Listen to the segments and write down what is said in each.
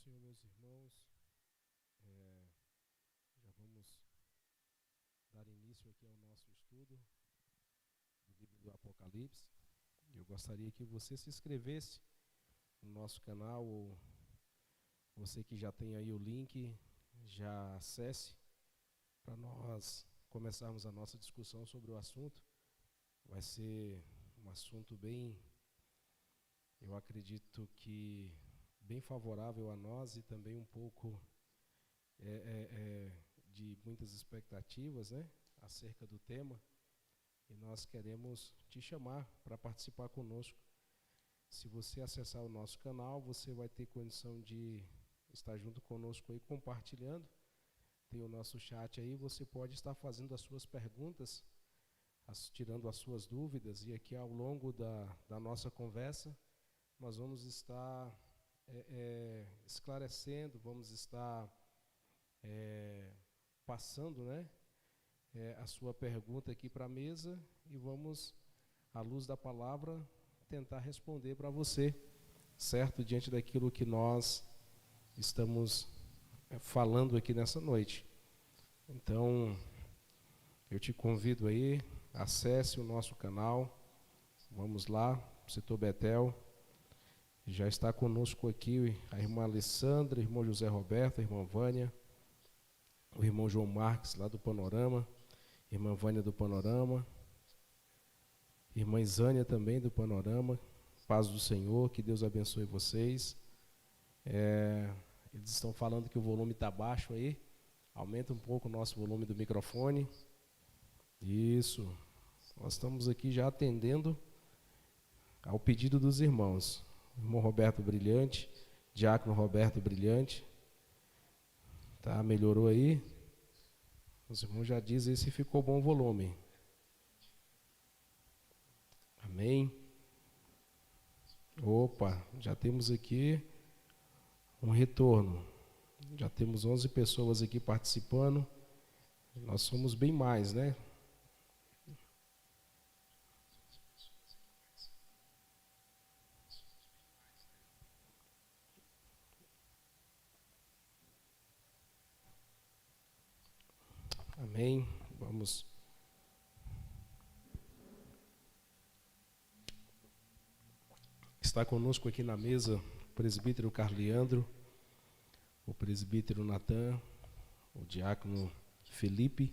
Senhor, meus irmãos, já vamos dar início aqui ao nosso estudo do livro do Apocalipse. Eu gostaria que você se inscrevesse no nosso canal, ou você que já tem aí o link, já acesse para nós começarmos a nossa discussão sobre o assunto. Vai ser um assunto bem, eu acredito que bem favorável a nós e também um pouco de muitas expectativas, né, acerca do tema, e nós queremos te chamar para participar conosco. Se você acessar o nosso canal, você vai ter condição de estar junto conosco aí, compartilhando. Tem o nosso chat aí, você pode estar fazendo as suas perguntas, tirando as suas dúvidas, e aqui ao longo da nossa conversa, nós vamos estar esclarecendo, vamos estar passando, né, a sua pergunta aqui para a mesa, e vamos, à luz da palavra, tentar responder para você, certo? Diante daquilo que nós estamos falando aqui nessa noite. Então, eu te convido aí, acesse o nosso canal, vamos lá, Setor Betel. Já está conosco aqui a irmã Alessandra, o irmão José Roberto, a irmã Vânia, o irmão João Marques, lá do Panorama, irmã Vânia do Panorama, irmã Isânia também do Panorama. Paz do Senhor, que Deus abençoe vocês. Eles estão falando que o volume está baixo aí, aumenta um pouco o nosso volume do microfone. Isso, nós estamos aqui já atendendo ao pedido dos irmãos. Irmão Roberto Brilhante, Diácono Roberto Brilhante, tá, melhorou aí? Os irmãos já dizem se ficou bom o volume. Amém? Opa, já temos aqui um retorno. Já temos 11 pessoas aqui participando. Nós somos bem mais, né? Amém? Vamos. Está conosco aqui na mesa o presbítero Carleandro, o presbítero Natan, o diácono Felipe.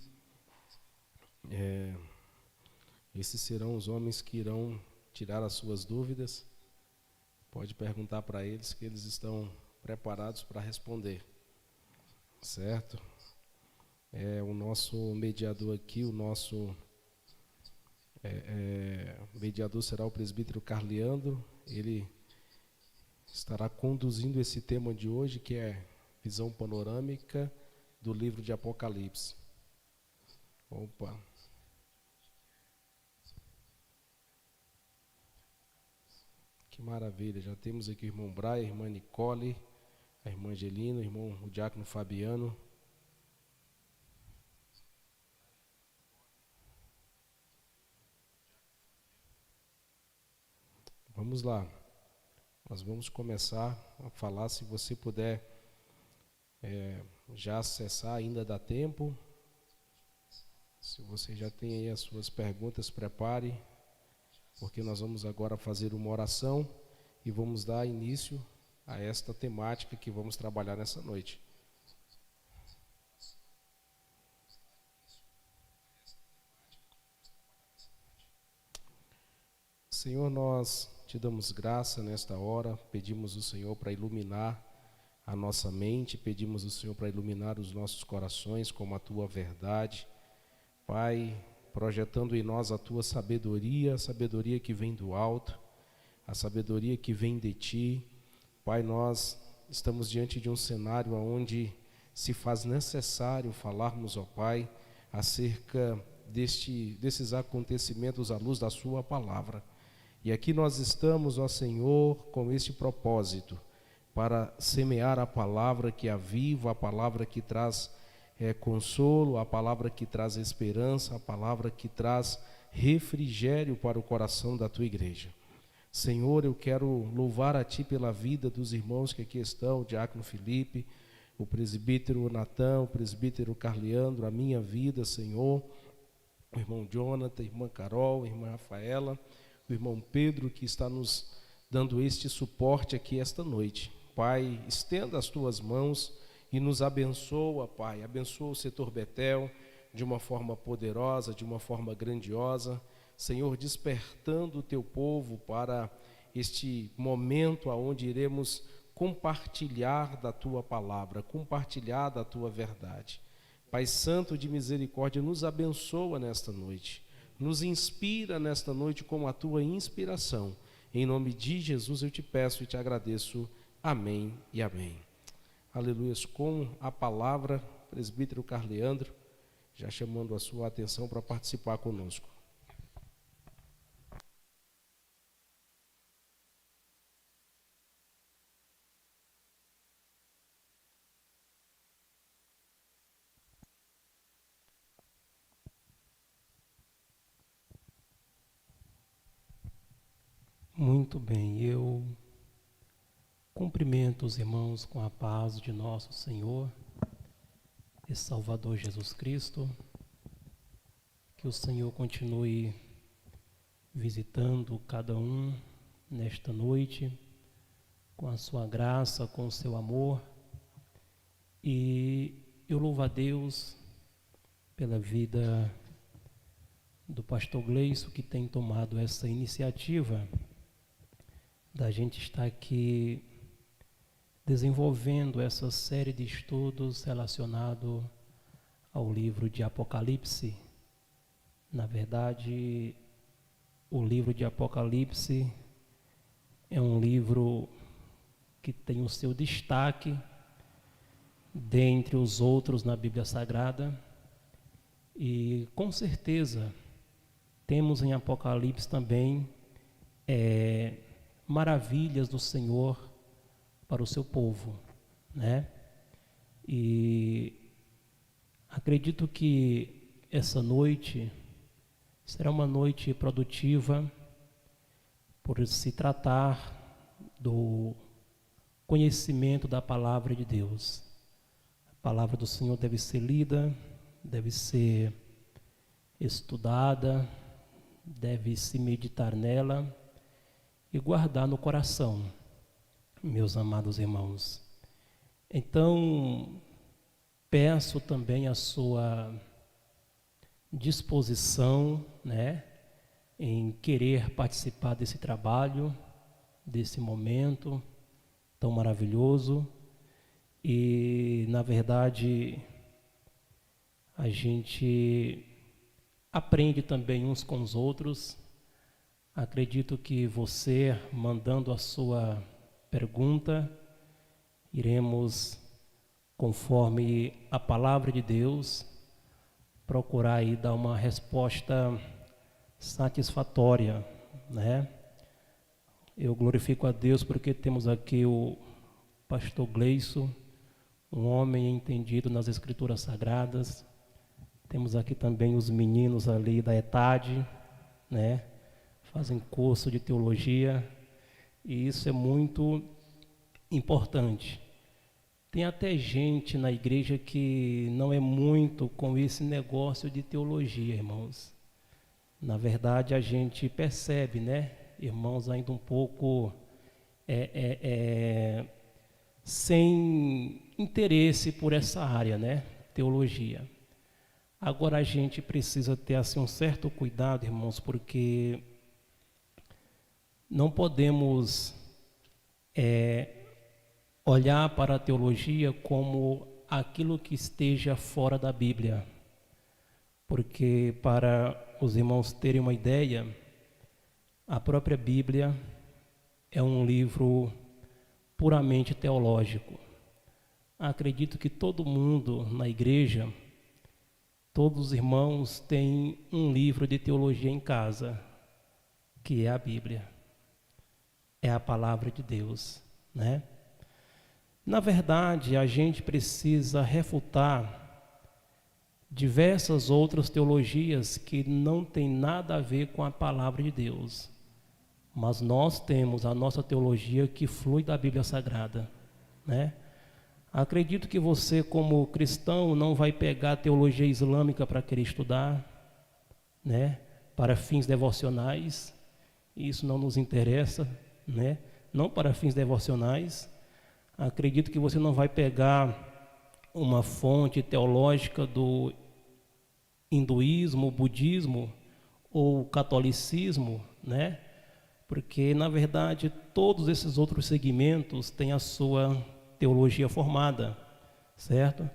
Esses serão os homens que irão tirar as suas dúvidas. Pode perguntar para eles, que eles estão preparados para responder, certo? O nosso mediador aqui, o nosso mediador será o presbítero Carleandro. Ele estará conduzindo esse tema de hoje, que é visão panorâmica do livro de Apocalipse. Opa! Que maravilha, já temos aqui o irmão Brian, a irmã Nicole, a irmã Angelina, o diácono Fabiano. Vamos lá, nós vamos começar a falar. Se você puder já acessar, ainda dá tempo. Se você já tem aí as suas perguntas, prepare, porque nós vamos agora fazer uma oração e vamos dar início a esta temática que vamos trabalhar nessa noite. Senhor, nós te damos graça nesta hora, pedimos o Senhor para iluminar a nossa mente, pedimos o Senhor para iluminar os nossos corações com a tua verdade. Pai, projetando em nós a tua sabedoria, a sabedoria que vem do alto, a sabedoria que vem de ti. Pai, nós estamos diante de um cenário onde se faz necessário falarmos, ó Pai, acerca desses acontecimentos à luz da sua palavra. E aqui nós estamos, ó Senhor, com este propósito, para semear a palavra que aviva, a palavra que traz consolo, a palavra que traz esperança, a palavra que traz refrigério para o coração da tua igreja. Senhor, eu quero louvar a Ti pela vida dos irmãos que aqui estão, o diácono Felipe, o presbítero Natão, o presbítero Carleandro, a minha vida, Senhor, o irmão Jonathan, a irmã Carol, a irmã Rafaela, o irmão Pedro, que está nos dando este suporte aqui esta noite. Pai, estenda as Tuas mãos e nos abençoa, Pai. Abençoa o setor Betel de uma forma poderosa, de uma forma grandiosa. Senhor, despertando o Teu povo para este momento onde iremos compartilhar da Tua palavra, compartilhar da Tua verdade. Pai Santo de misericórdia, nos abençoa nesta noite, nos inspira nesta noite com a Tua inspiração. Em nome de Jesus eu te peço e te agradeço. Amém e amém. Aleluia. Com a palavra, presbítero Carleandro, já chamando a sua atenção para participar conosco. Muito bem, eu cumprimento os irmãos com a paz de nosso Senhor e Salvador Jesus Cristo. Que o Senhor continue visitando cada um nesta noite com a sua graça, com o seu amor. E eu louvo a Deus pela vida do pastor Gleison, que tem tomado essa iniciativa da gente estar aqui desenvolvendo essa série de estudos relacionados ao livro de Apocalipse. Na verdade, o livro de Apocalipse é um livro que tem o seu destaque dentre os outros na Bíblia Sagrada, e com certeza temos em Apocalipse também maravilhas do Senhor para o seu povo, né? E acredito que essa noite será uma noite produtiva por se tratar do conhecimento da palavra de Deus. A palavra do Senhor deve ser lida, deve ser estudada, deve se meditar nela e guardar no coração, meus amados irmãos. Então, peço também a sua disposição, né, em querer participar desse trabalho, desse momento tão maravilhoso. E, na verdade, a gente aprende também uns com os outros. Acredito que você, mandando a sua pergunta, iremos, conforme a palavra de Deus, procurar aí dar uma resposta satisfatória, né? Eu glorifico a Deus porque temos aqui o pastor Gleison, um homem entendido nas Escrituras Sagradas. Temos aqui também os meninos ali da ETAD, né? Fazem curso de teologia, e isso é muito importante. Tem até gente na igreja que não é muito com esse negócio de teologia, irmãos. Na verdade, a gente percebe, né, irmãos, ainda um pouco sem interesse por essa área, né, teologia. Agora a gente precisa ter assim um certo cuidado, irmãos, porque não podemos olhar para a teologia como aquilo que esteja fora da Bíblia. Porque, para os irmãos terem uma ideia, a própria Bíblia é um livro puramente teológico. Acredito que todo mundo na igreja, todos os irmãos têm um livro de teologia em casa, que é a Bíblia. É a palavra de Deus, né? Na verdade, a gente precisa refutar diversas outras teologias que não têm nada a ver com a palavra de Deus. mas nós temos a nossa teologia que flui da Bíblia Sagrada, né? Acredito que você, como cristão, não vai pegar a teologia islâmica para querer estudar, né? Para fins devocionais. Isso não nos interessa, né? Não para fins devocionais. Acredito que você não vai pegar uma fonte teológica do hinduísmo, budismo ou catolicismo, né? Porque, na verdade, todos esses outros segmentos têm a sua teologia formada, certo?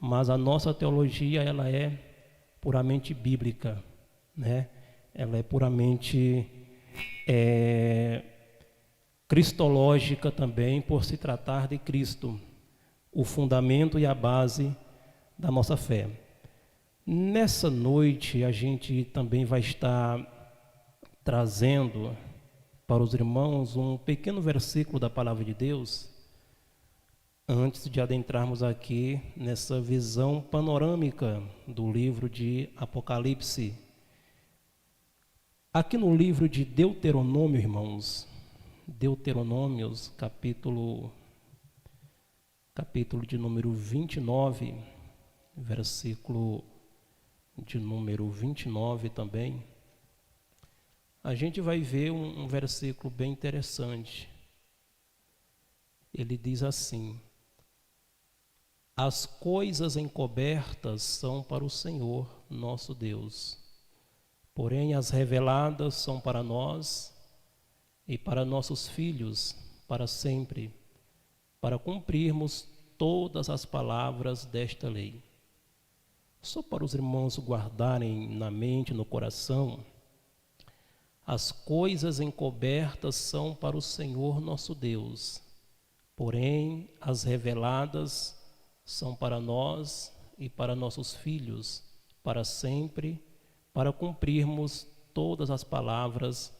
Mas a nossa teologia, ela é puramente bíblica, né? Ela é puramente cristológica também, por se tratar de Cristo, o fundamento e a base da nossa fé. Nessa noite, a gente também vai estar trazendo para os irmãos um pequeno versículo da Palavra de Deus, antes de adentrarmos aqui nessa visão panorâmica do livro de Apocalipse. Aqui no livro de Deuteronômio, irmãos, Deuteronômios, capítulo de número 29, versículo de número 29 também, a gente vai ver um versículo bem interessante. Ele diz assim: as coisas encobertas são para o Senhor nosso Deus, porém as reveladas são para nós e para nossos filhos para sempre, para cumprirmos todas as palavras desta lei. Só para os irmãos guardarem na mente, no coração, as coisas encobertas são para o Senhor nosso Deus, porém as reveladas são para nós e para nossos filhos para sempre, para cumprirmos todas as palavras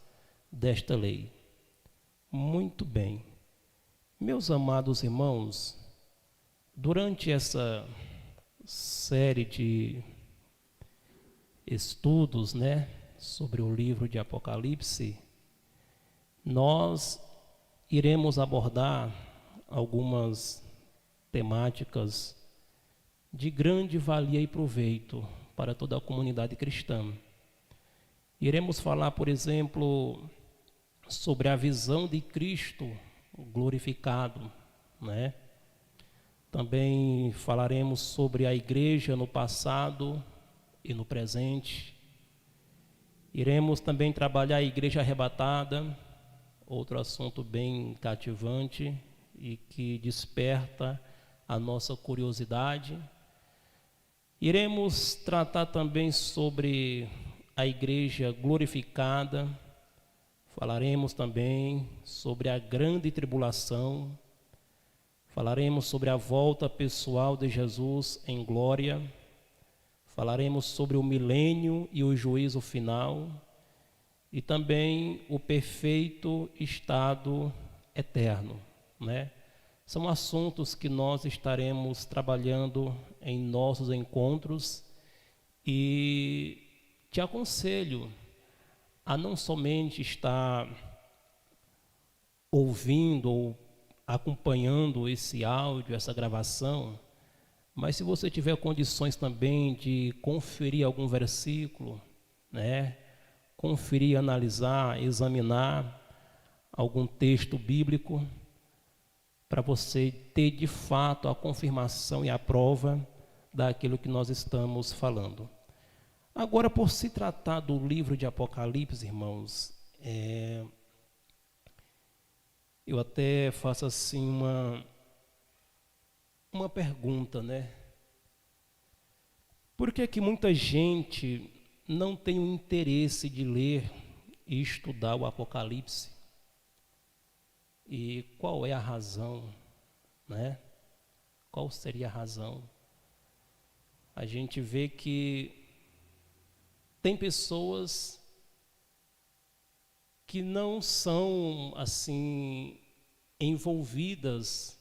desta lei. Muito bem. Meus amados irmãos, durante essa série de estudos, né, sobre o livro de Apocalipse, nós iremos abordar algumas temáticas de grande valia e proveito para toda a comunidade cristã. Iremos falar, por exemplo, sobre a visão de Cristo glorificado, né? Também falaremos sobre a igreja no passado e no presente. Iremos também trabalhar a igreja arrebatada, outro assunto bem cativante e que desperta a nossa curiosidade. Iremos tratar também sobre a igreja glorificada. Falaremos também sobre a grande tribulação. Falaremos sobre a volta pessoal de Jesus em glória. Falaremos sobre o milênio e o juízo final. E também o perfeito estado eterno, né? São assuntos que nós estaremos trabalhando em nossos encontros e te aconselho a não somente estar ouvindo ou acompanhando esse áudio, essa gravação, mas se você tiver condições também de conferir algum versículo, né, conferir, analisar, examinar algum texto bíblico, para você ter de fato a confirmação e a prova daquilo que nós estamos falando. Agora, por se tratar do livro de Apocalipse, irmãos, eu até faço assim uma pergunta, né? Por que que muita gente não tem o interesse de ler e estudar o Apocalipse? E qual é a razão, né? Qual seria a razão? A gente vê que tem pessoas que não são assim envolvidas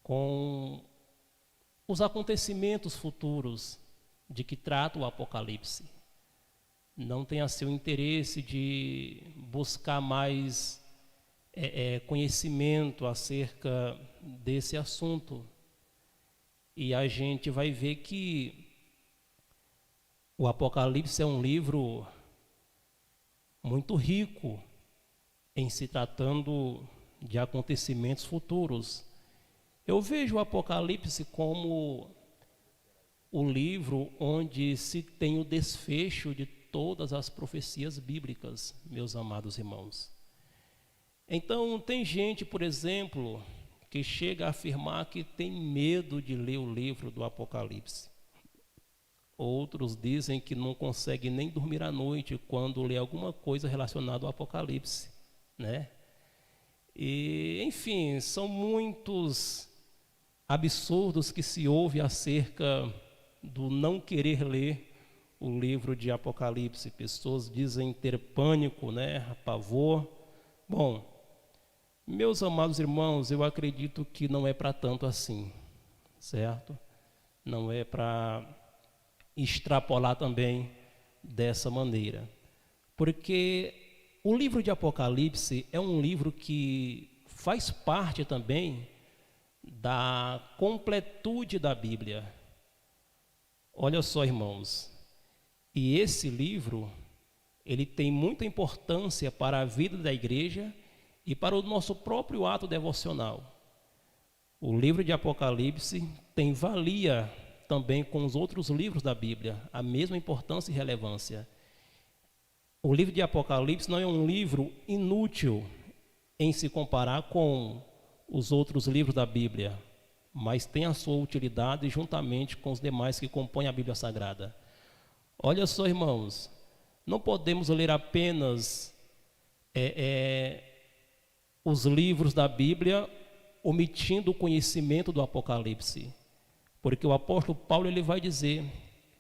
com os acontecimentos futuros de que trata o Apocalipse. não tem assim o interesse de buscar mais conhecimento acerca desse assunto. E a gente vai ver que o Apocalipse é um livro muito rico em se tratando de acontecimentos futuros. Eu vejo o Apocalipse como o livro onde se tem o desfecho de todas as profecias bíblicas, meus amados irmãos. Então, tem gente, por exemplo, que chega a afirmar que tem medo de ler o livro do Apocalipse. Outros dizem que não conseguem nem dormir à noite quando lê alguma coisa relacionada ao Apocalipse, né? E, enfim, são muitos absurdos que se ouve acerca do não querer ler o livro de Apocalipse. Pessoas dizem ter pânico, né? Pavor. Bom, meus amados irmãos, eu acredito que não é para tanto assim, certo? Não é para extrapolar também dessa maneira. Porque o livro de Apocalipse é um livro que faz parte também da completude da Bíblia. Olha só, irmãos, e esse livro, ele tem muita importância para a vida da igreja e para o nosso próprio ato devocional. O livro de Apocalipse tem valia também com os outros livros da Bíblia, a mesma importância e relevância. O livro de Apocalipse não é um livro inútil em se comparar com os outros livros da Bíblia, mas tem a sua utilidade juntamente com os demais que compõem a Bíblia Sagrada. Olha só, irmãos, não podemos ler apenas os livros da Bíblia omitindo o conhecimento do Apocalipse, porque o apóstolo Paulo ele vai dizer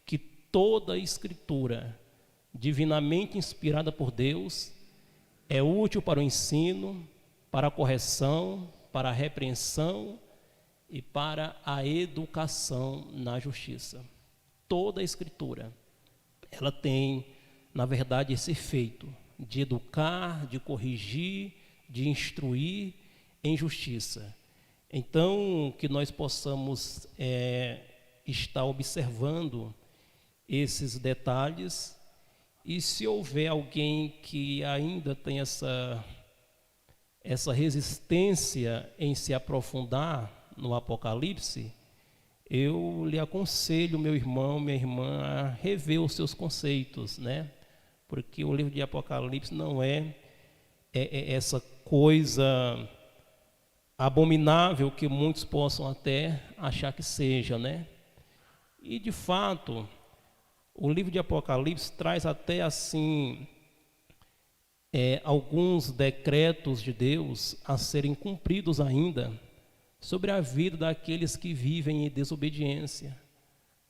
que toda a Escritura, divinamente inspirada por Deus, é útil para o ensino, para a correção, para a repreensão e para a educação na justiça. Toda a Escritura, ela tem, na verdade, esse efeito de educar, de corrigir, de instruir em justiça. Então, que nós possamos estar observando esses detalhes, e se houver alguém que ainda tem essa resistência em se aprofundar no Apocalipse, eu lhe aconselho, meu irmão, minha irmã, a rever os seus conceitos, né? Porque o livro de Apocalipse não é essa coisa abominável que muitos possam até achar que seja, né? E de fato, o livro de Apocalipse traz até assim alguns decretos de Deus a serem cumpridos ainda sobre a vida daqueles que vivem em desobediência.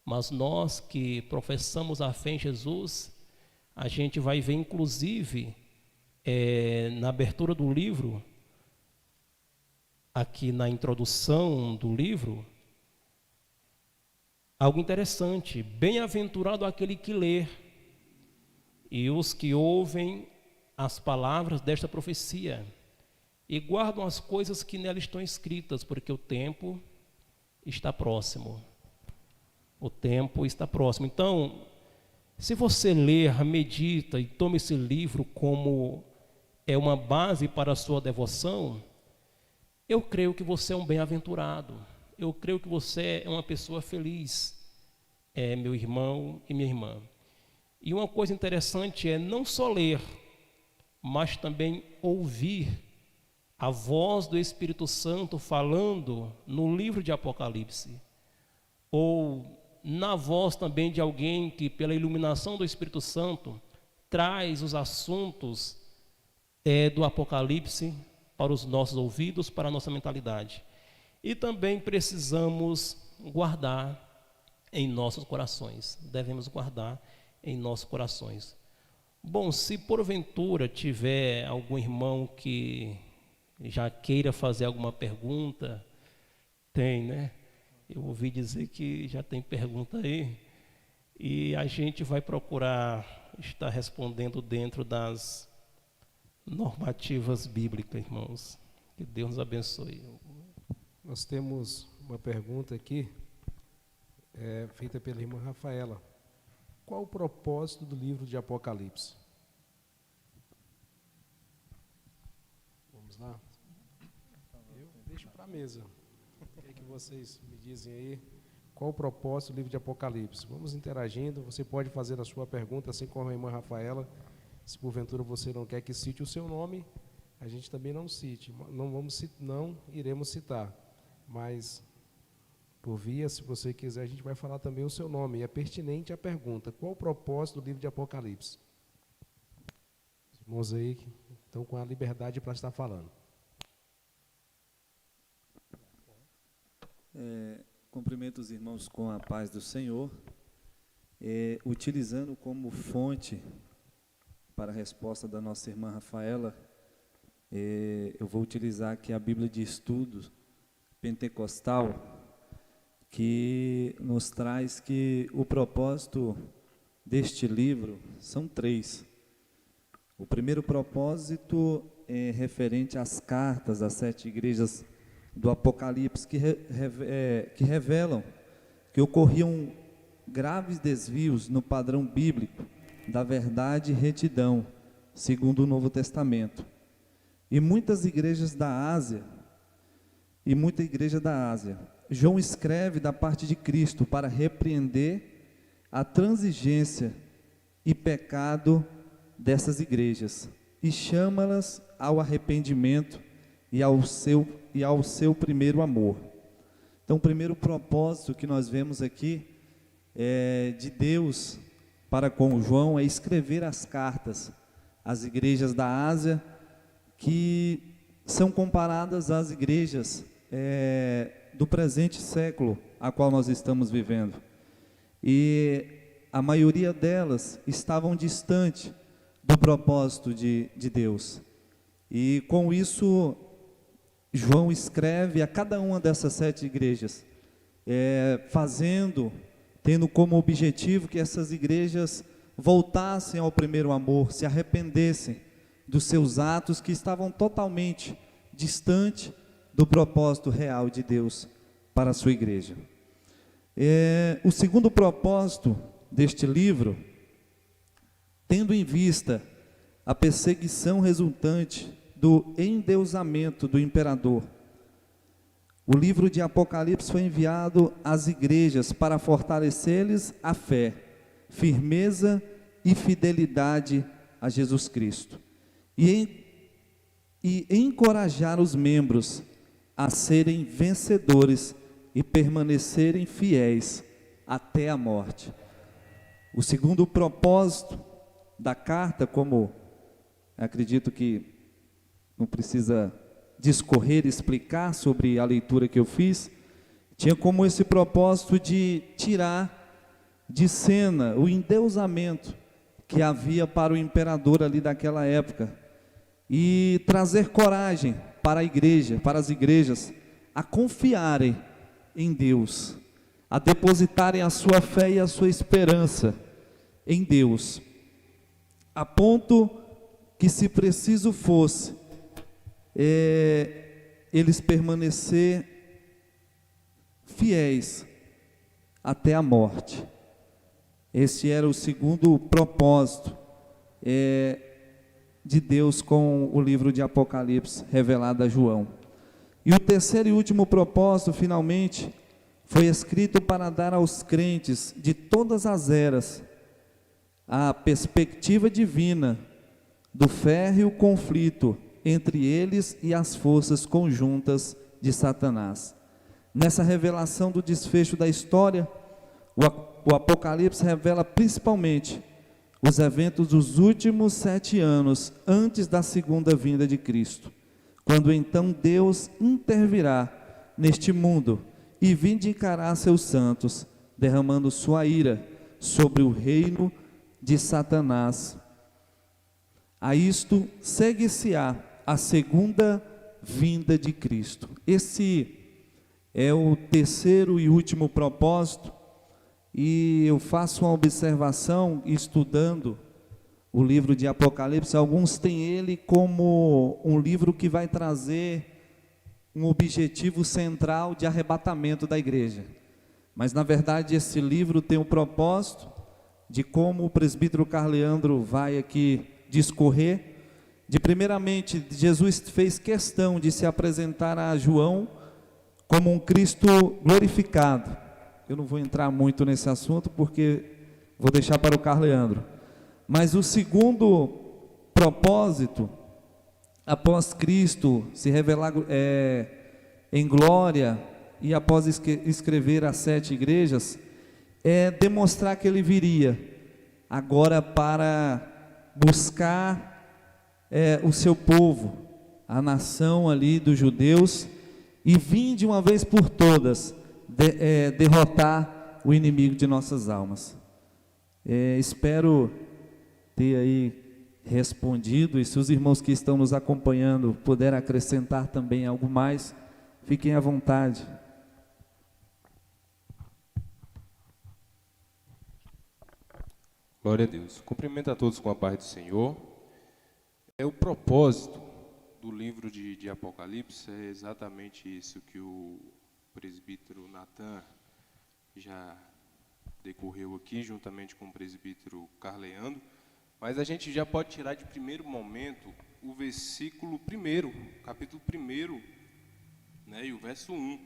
Mas nós que professamos a fé em Jesus, a gente vai ver inclusive na abertura do livro, aqui na introdução do livro, algo interessante: bem-aventurado aquele que lê e os que ouvem as palavras desta profecia e guardam as coisas que nela estão escritas, porque o tempo está próximo. O tempo está próximo. Então, se você ler, medita e toma esse livro como uma base para a sua devoção, eu creio que você é um bem-aventurado. Eu creio que você é uma pessoa feliz, meu irmão e minha irmã. E uma coisa interessante é não só ler, mas também ouvir a voz do Espírito Santo falando no livro de Apocalipse, ou na voz também de alguém que, pela iluminação do Espírito Santo, traz os assuntos do Apocalipse para os nossos ouvidos, para a nossa mentalidade. E também precisamos guardar em nossos corações, devemos guardar em nossos corações. Bom, se porventura tiver algum irmão que já queira fazer alguma pergunta, tem, né? Eu ouvi dizer que já tem pergunta aí, e a gente vai procurar está respondendo dentro das normativas bíblicas, irmãos. Que Deus nos abençoe. Nós temos uma pergunta aqui, feita pela irmã Rafaela. Qual o propósito do livro de Apocalipse? Vamos lá? Eu deixo para a mesa. O que é que vocês me dizem aí? Qual o propósito do livro de Apocalipse? Vamos interagindo. Você pode fazer a sua pergunta, assim como a irmã Rafaela. Se porventura você não quer que cite o seu nome, a gente também não cite. Não iremos citar. Mas, por via, se você quiser, a gente vai falar também o seu nome. E é pertinente a pergunta. Qual o propósito do livro de Apocalipse? Os irmãos aí estão com a liberdade para estar falando. Cumprimento os irmãos com a paz do Senhor, utilizando como fonte para a resposta da nossa irmã Rafaela, eu vou utilizar aqui a Bíblia de Estudos Pentecostal, que nos traz que o propósito deste livro são 3. O primeiro propósito é referente às cartas às 7 igrejas do Apocalipse, que revelam que ocorriam graves desvios no padrão bíblico da verdade e retidão, segundo o Novo Testamento. E muitas igrejas da Ásia, João escreve da parte de Cristo para repreender a transigência e pecado dessas igrejas e chama-las ao arrependimento e ao seu primeiro amor. Então, o primeiro propósito que nós vemos aqui de Deus para com João é escrever as cartas às igrejas da Ásia, que são comparadas às igrejas do presente século a qual nós estamos vivendo. E a maioria delas estavam distante do propósito de Deus. E com isso, João escreve a cada uma dessas 7 igrejas, tendo como objetivo que essas igrejas voltassem ao primeiro amor, se arrependessem dos seus atos que estavam totalmente distantes do propósito real de Deus para a sua igreja. O segundo propósito deste livro, tendo em vista a perseguição resultante do endeusamento do imperador, o livro de Apocalipse foi enviado às igrejas para fortalecer-lhes a fé, firmeza e fidelidade a Jesus Cristo, e encorajar os membros a serem vencedores e permanecerem fiéis até a morte. O segundo propósito da carta, como acredito que não precisa discorrer, explicar sobre a leitura que eu fiz, tinha como esse propósito de tirar de cena o endeusamento que havia para o imperador ali daquela época e trazer coragem para a igreja, para as igrejas, a confiarem em Deus, a depositarem a sua fé e a sua esperança em Deus, a ponto que, se preciso fosse, eles permanecer fiéis até a morte. Esse era o segundo propósito de Deus com o livro de Apocalipse revelado a João. E o terceiro e último propósito, finalmente, foi escrito para dar aos crentes de todas as eras a perspectiva divina do férreo conflito entre eles e as forças conjuntas de Satanás. Nessa revelação do desfecho da história, o Apocalipse revela principalmente os eventos dos últimos 7 anos antes da segunda vinda de Cristo, quando então Deus intervirá neste mundo e vindicará seus santos, derramando sua ira sobre o reino de Satanás. A isto segue-se-á a segunda vinda de Cristo. Esse é o terceiro e último propósito, e eu faço uma observação estudando o livro de Apocalipse, alguns têm ele como um livro que vai trazer um objetivo central de arrebatamento da igreja. Mas, na verdade, esse livro tem o propósito de, como o presbítero Carleandro vai aqui discorrer, de primeiramente, Jesus fez questão de se apresentar a João como um Cristo glorificado. Eu não vou entrar muito nesse assunto, porque vou deixar para o Carleandro. Mas o segundo propósito, após Cristo se revelar em glória e após escrever as 7 igrejas, é demonstrar que ele viria agora para buscar o seu povo, a nação ali dos judeus, e vir de uma vez por todas derrotar o inimigo de nossas almas. Espero ter aí respondido, e se os irmãos que estão nos acompanhando puderem acrescentar também algo mais, fiquem à vontade. Glória a Deus. Cumprimento a todos com a paz do Senhor. O propósito do livro de Apocalipse é exatamente isso que o presbítero Natan já decorreu aqui, juntamente com o presbítero Carleandro, mas a gente já pode tirar de primeiro momento o versículo 1, capítulo 1, né, e o verso 1,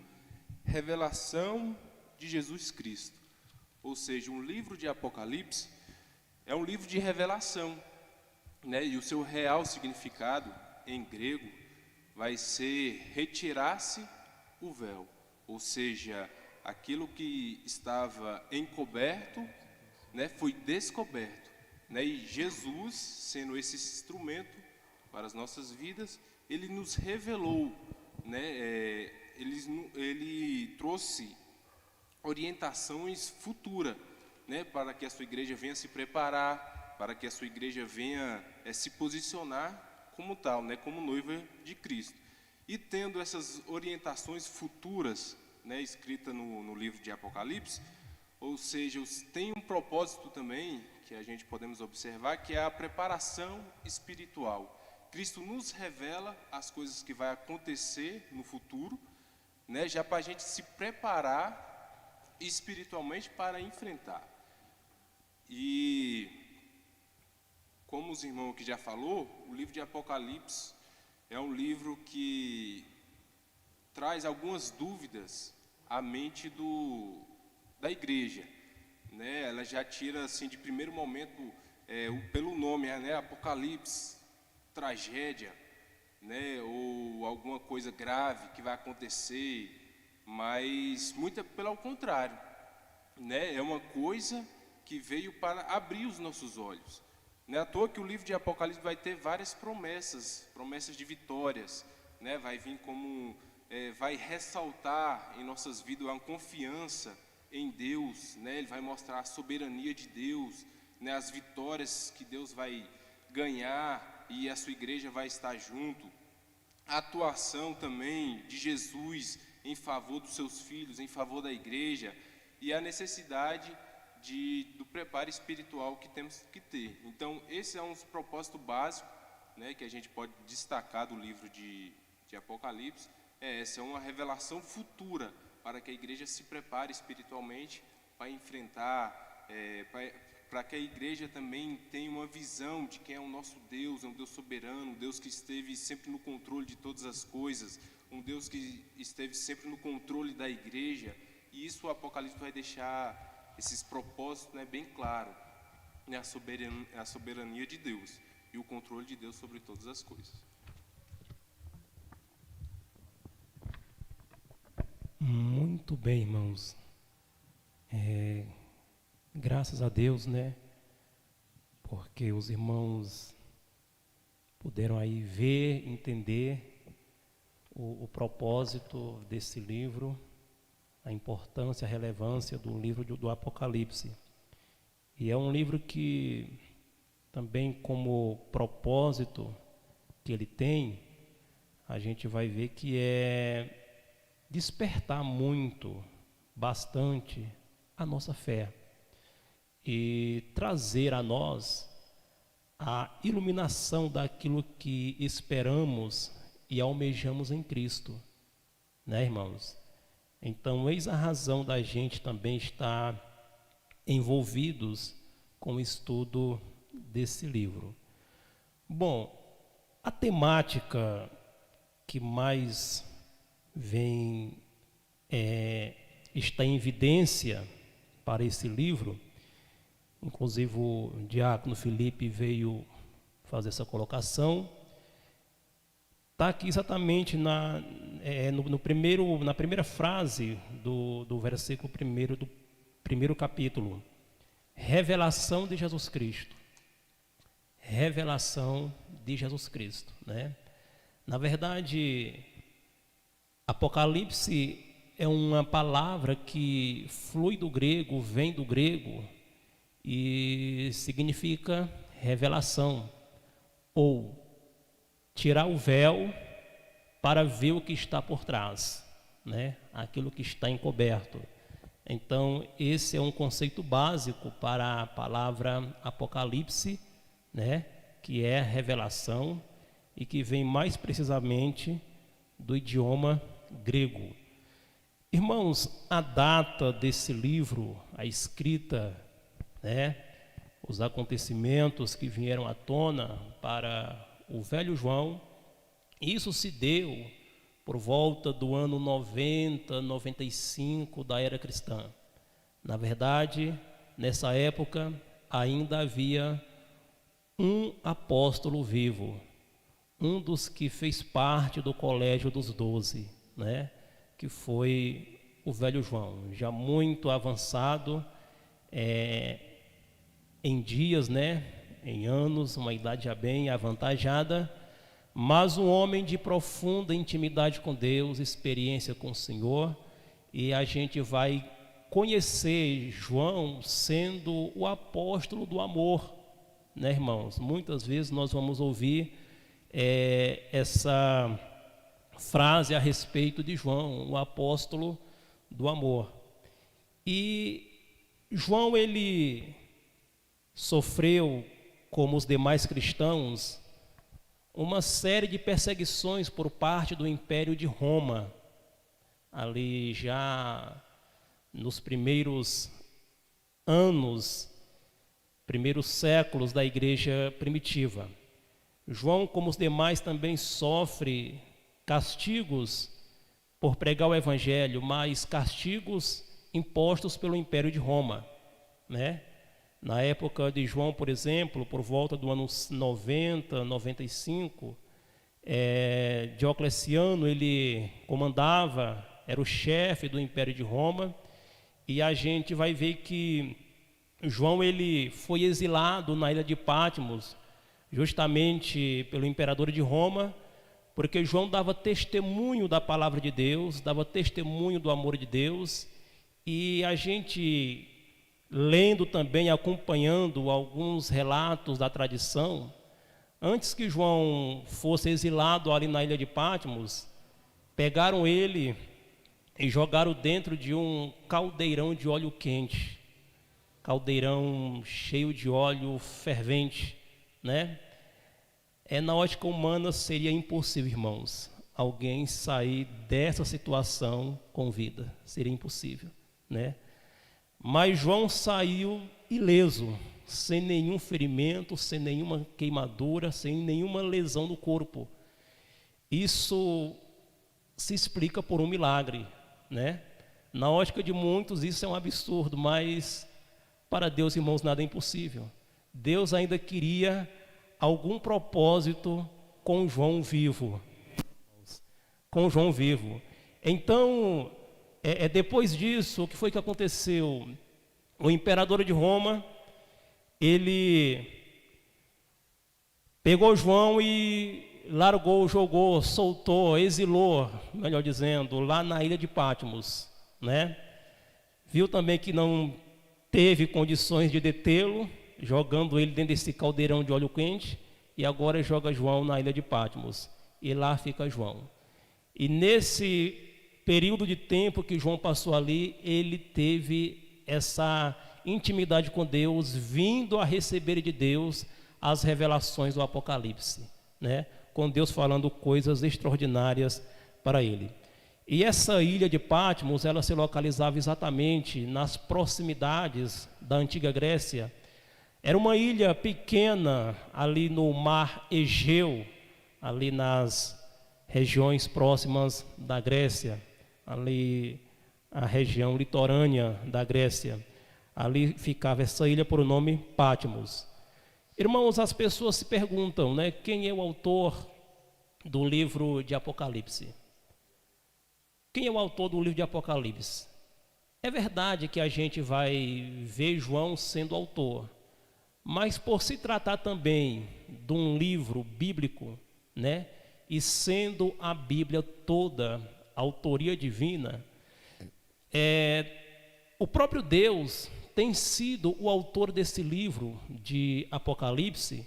revelação de Jesus Cristo. Ou seja, um livro de Apocalipse é um livro de revelação, né, e o seu real significado em grego vai ser retirar-se o véu, ou seja, aquilo que estava encoberto, né, foi descoberto, né, e Jesus, sendo esse instrumento para as nossas vidas, ele nos revelou, né, ele trouxe orientações futuras, né, para que a sua igreja venha se preparar, para que a sua igreja venha se posicionar como tal, né, como noiva de Cristo. E tendo essas orientações futuras, né, escritas no livro de Apocalipse, ou seja, tem um propósito também, que a gente podemos observar, que é a preparação espiritual. Cristo nos revela as coisas que vai acontecer no futuro, né, já para a gente se preparar espiritualmente para enfrentar. E como os irmãos aqui já falou, o livro de Apocalipse é um livro que traz algumas dúvidas à mente da igreja, né? Ela já tira assim de primeiro momento pelo nome, né? Apocalipse, tragédia, né? Ou alguma coisa grave que vai acontecer, mas muito pelo contrário, né? É uma coisa que veio para abrir os nossos olhos. Não é à toa que o livro de Apocalipse vai ter várias promessas de vitórias, né? Vai vir como, vai ressaltar em nossas vidas uma confiança em Deus, né? Ele vai mostrar a soberania de Deus, né? As vitórias que Deus vai ganhar e a sua igreja vai estar junto. A atuação também de Jesus em favor dos seus filhos, em favor da igreja, e a necessidade do preparo espiritual que temos que ter. Então, esse é um propósito básico, né, que a gente pode destacar do livro de Apocalipse. Essa é uma revelação futura para que a igreja se prepare espiritualmente para enfrentar, para que a igreja também tenha uma visão de quem é o nosso Deus, é um Deus soberano, um Deus que esteve sempre no controle de todas as coisas, um Deus que esteve sempre no controle da igreja. E isso o Apocalipse vai deixar esses propósitos, né, bem claro, né, a soberania de Deus e o controle de Deus sobre todas as coisas. Muito bem, irmãos. Graças a Deus, né, porque os irmãos puderam aí ver, entender o propósito desse livro, a importância, a relevância do livro do Apocalipse. E é um livro que também, como propósito que ele tem, a gente vai ver que é despertar muito, bastante, a nossa fé e trazer a nós a iluminação daquilo que esperamos e almejamos em Cristo, né, irmãos? Então, eis a razão da gente também estar envolvidos com o estudo desse livro. Bom, a temática que mais está em evidência para esse livro, inclusive o diácono Felipe veio fazer essa colocação, está aqui exatamente na primeira frase do versículo 1 do primeiro capítulo. Revelação de Jesus Cristo. Revelação de Jesus Cristo, né? Na verdade, Apocalipse é uma palavra que flui do grego, vem do grego e significa revelação, ou tirar o véu para ver o que está por trás, né? Aquilo que está encoberto. Então, esse é um conceito básico para a palavra Apocalipse, né? Que é revelação e que vem mais precisamente do idioma grego. Irmãos, a data desse livro, a escrita, né? Os acontecimentos que vieram à tona para o velho João, isso se deu por volta do ano 90, 95 da era cristã. Na verdade, nessa época, ainda havia um apóstolo vivo, um dos que fez parte do colégio dos 12, né? Que foi o velho João, já muito avançado em dias, né? Em anos, uma idade já bem avantajada, mas um homem de profunda intimidade com Deus, experiência com o Senhor, e a gente vai conhecer João sendo o apóstolo do amor, né, irmãos? Muitas vezes nós vamos ouvir essa frase a respeito de João, o apóstolo do amor. E João, ele sofreu, como os demais cristãos, uma série de perseguições por parte do Império de Roma, ali já nos primeiros anos, primeiros séculos da igreja primitiva. João, como os demais, também sofre castigos por pregar o evangelho, mas castigos impostos pelo Império de Roma, né? Na época de João, por exemplo, por volta do ano 90, 95, Diocleciano, ele comandava, era o chefe do Império de Roma, e a gente vai ver que João, ele foi exilado na ilha de Patmos, justamente pelo imperador de Roma, porque João dava testemunho da palavra de Deus, dava testemunho do amor de Deus, e a gente, lendo também, acompanhando alguns relatos da tradição, antes que João fosse exilado ali na ilha de Patmos, pegaram ele e jogaram dentro de um caldeirão de óleo quente, caldeirão cheio de óleo fervente, né? Na ótica humana seria impossível, irmãos, alguém sair dessa situação com vida, seria impossível, né? Mas João saiu ileso, sem nenhum ferimento, sem nenhuma queimadura, sem nenhuma lesão no corpo. Isso se explica por um milagre, né? Na ótica de muitos isso é um absurdo, mas para Deus, irmãos, nada é impossível. Deus ainda queria algum propósito com João vivo. Com João vivo. Então, depois disso, o que foi que aconteceu? O imperador de Roma, ele pegou João e largou, jogou, soltou, exilou, melhor dizendo, lá na ilha de Patmos, né? Viu também que não teve condições de detê-lo, jogando ele dentro desse caldeirão de óleo quente, e agora joga João na ilha de Patmos, e lá fica João. E nesse período de tempo que João passou ali, ele teve essa intimidade com Deus, vindo a receber de Deus as revelações do Apocalipse, né? Com Deus falando coisas extraordinárias para ele. E essa ilha de Patmos, ela se localizava exatamente nas proximidades da antiga Grécia. Era uma ilha pequena ali no mar Egeu, ali nas regiões próximas da Grécia, ali a região litorânea da Grécia. Ali ficava essa ilha por nome Patmos. Irmãos, as pessoas se perguntam, né, quem é o autor do livro de Apocalipse? Quem é o autor do livro de Apocalipse? É verdade que a gente vai ver João sendo autor, mas por se tratar também de um livro bíblico, né, e sendo a Bíblia toda autoria divina, o próprio Deus tem sido o autor desse livro de Apocalipse,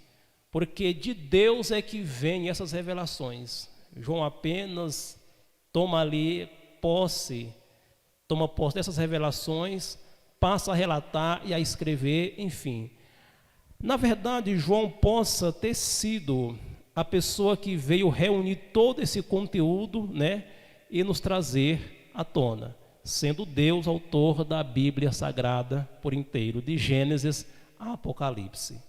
porque de Deus é que vêm essas revelações. João apenas toma posse dessas revelações, passa a relatar e a escrever, enfim. Na verdade, João possa ter sido a pessoa que veio reunir todo esse conteúdo, né, e nos trazer à tona, sendo Deus autor da Bíblia Sagrada por inteiro, de Gênesis a Apocalipse.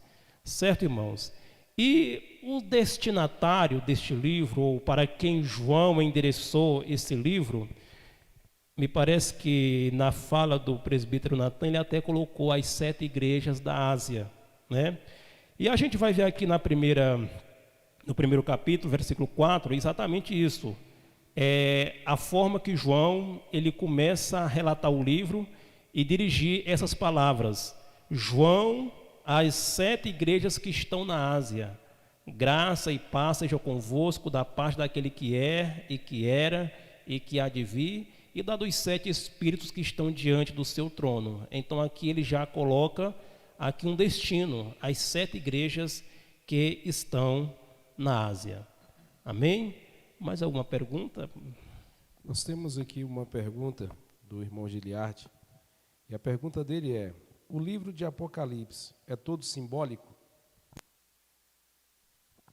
Certo, irmãos? E o destinatário deste livro, ou para quem João endereçou esse livro, me parece que na fala do presbítero Natan, ele até colocou as 7 igrejas da Ásia, né? E a gente vai ver aqui no primeiro capítulo, versículo 4, exatamente isso. A forma que João ele começa a relatar o livro e dirigir essas palavras. João, às 7 igrejas que estão na Ásia, graça e paz seja convosco da parte daquele que é e que era e que há de vir, e da dos 7 espíritos que estão diante do seu trono. Então aqui ele já coloca aqui um destino, as 7 igrejas que estão na Ásia. Amém? Mais alguma pergunta? Nós temos aqui uma pergunta do irmão Giliardi, e a pergunta dele é: o livro de Apocalipse é todo simbólico?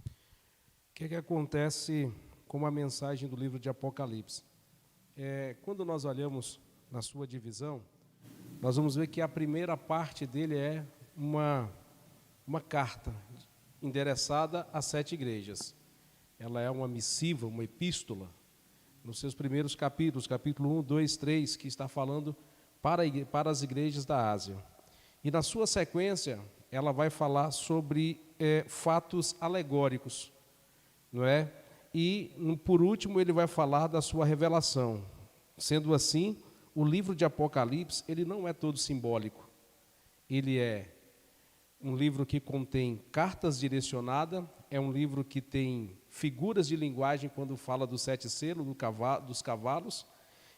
O que é que acontece com a mensagem do livro de Apocalipse? Quando nós olhamos na sua divisão, nós vamos ver que a primeira parte dele é uma carta endereçada a 7 igrejas. Ela é uma missiva, uma epístola, nos seus primeiros capítulos, capítulo 1, 2, 3, que está falando para as igrejas da Ásia. E na sua sequência, ela vai falar sobre fatos alegóricos, não é? E, por último, ele vai falar da sua revelação. Sendo assim, o livro de Apocalipse, ele não é todo simbólico. Ele é um livro que contém cartas direcionadas, é um livro que tem figuras de linguagem quando fala dos 7 selos, dos cavalos,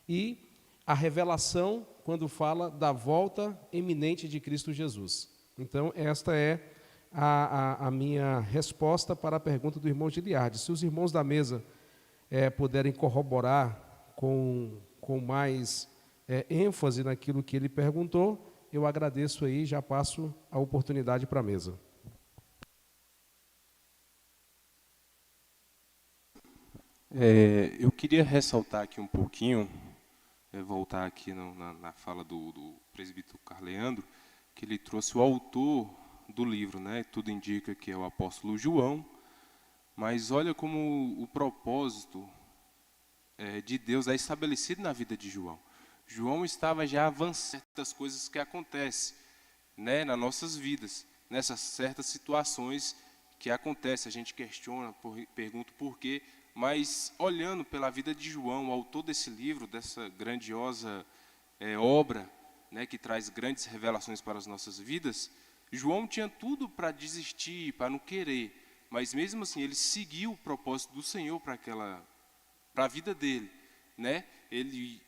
e a revelação quando fala da volta iminente de Cristo Jesus. Então, esta é a minha resposta para a pergunta do irmão Giliardi. Se os irmãos da mesa puderem corroborar com mais ênfase naquilo que ele perguntou, eu agradeço aí e já passo a oportunidade para a mesa. Eu queria ressaltar aqui um pouquinho, voltar aqui na fala do presbítero Carleandro, que ele trouxe o autor do livro, né? Tudo indica que é o apóstolo João, mas olha como o propósito de Deus é estabelecido na vida de João. João estava já avançando certas coisas que acontecem, né, nas nossas vidas, nessas certas situações que acontecem. A gente questiona, pergunta por quê, mas olhando pela vida de João, o autor desse livro, dessa grandiosa obra, né, que traz grandes revelações para as nossas vidas, João tinha tudo para desistir, para não querer, mas mesmo assim ele seguiu o propósito do Senhor para a vida dele, né?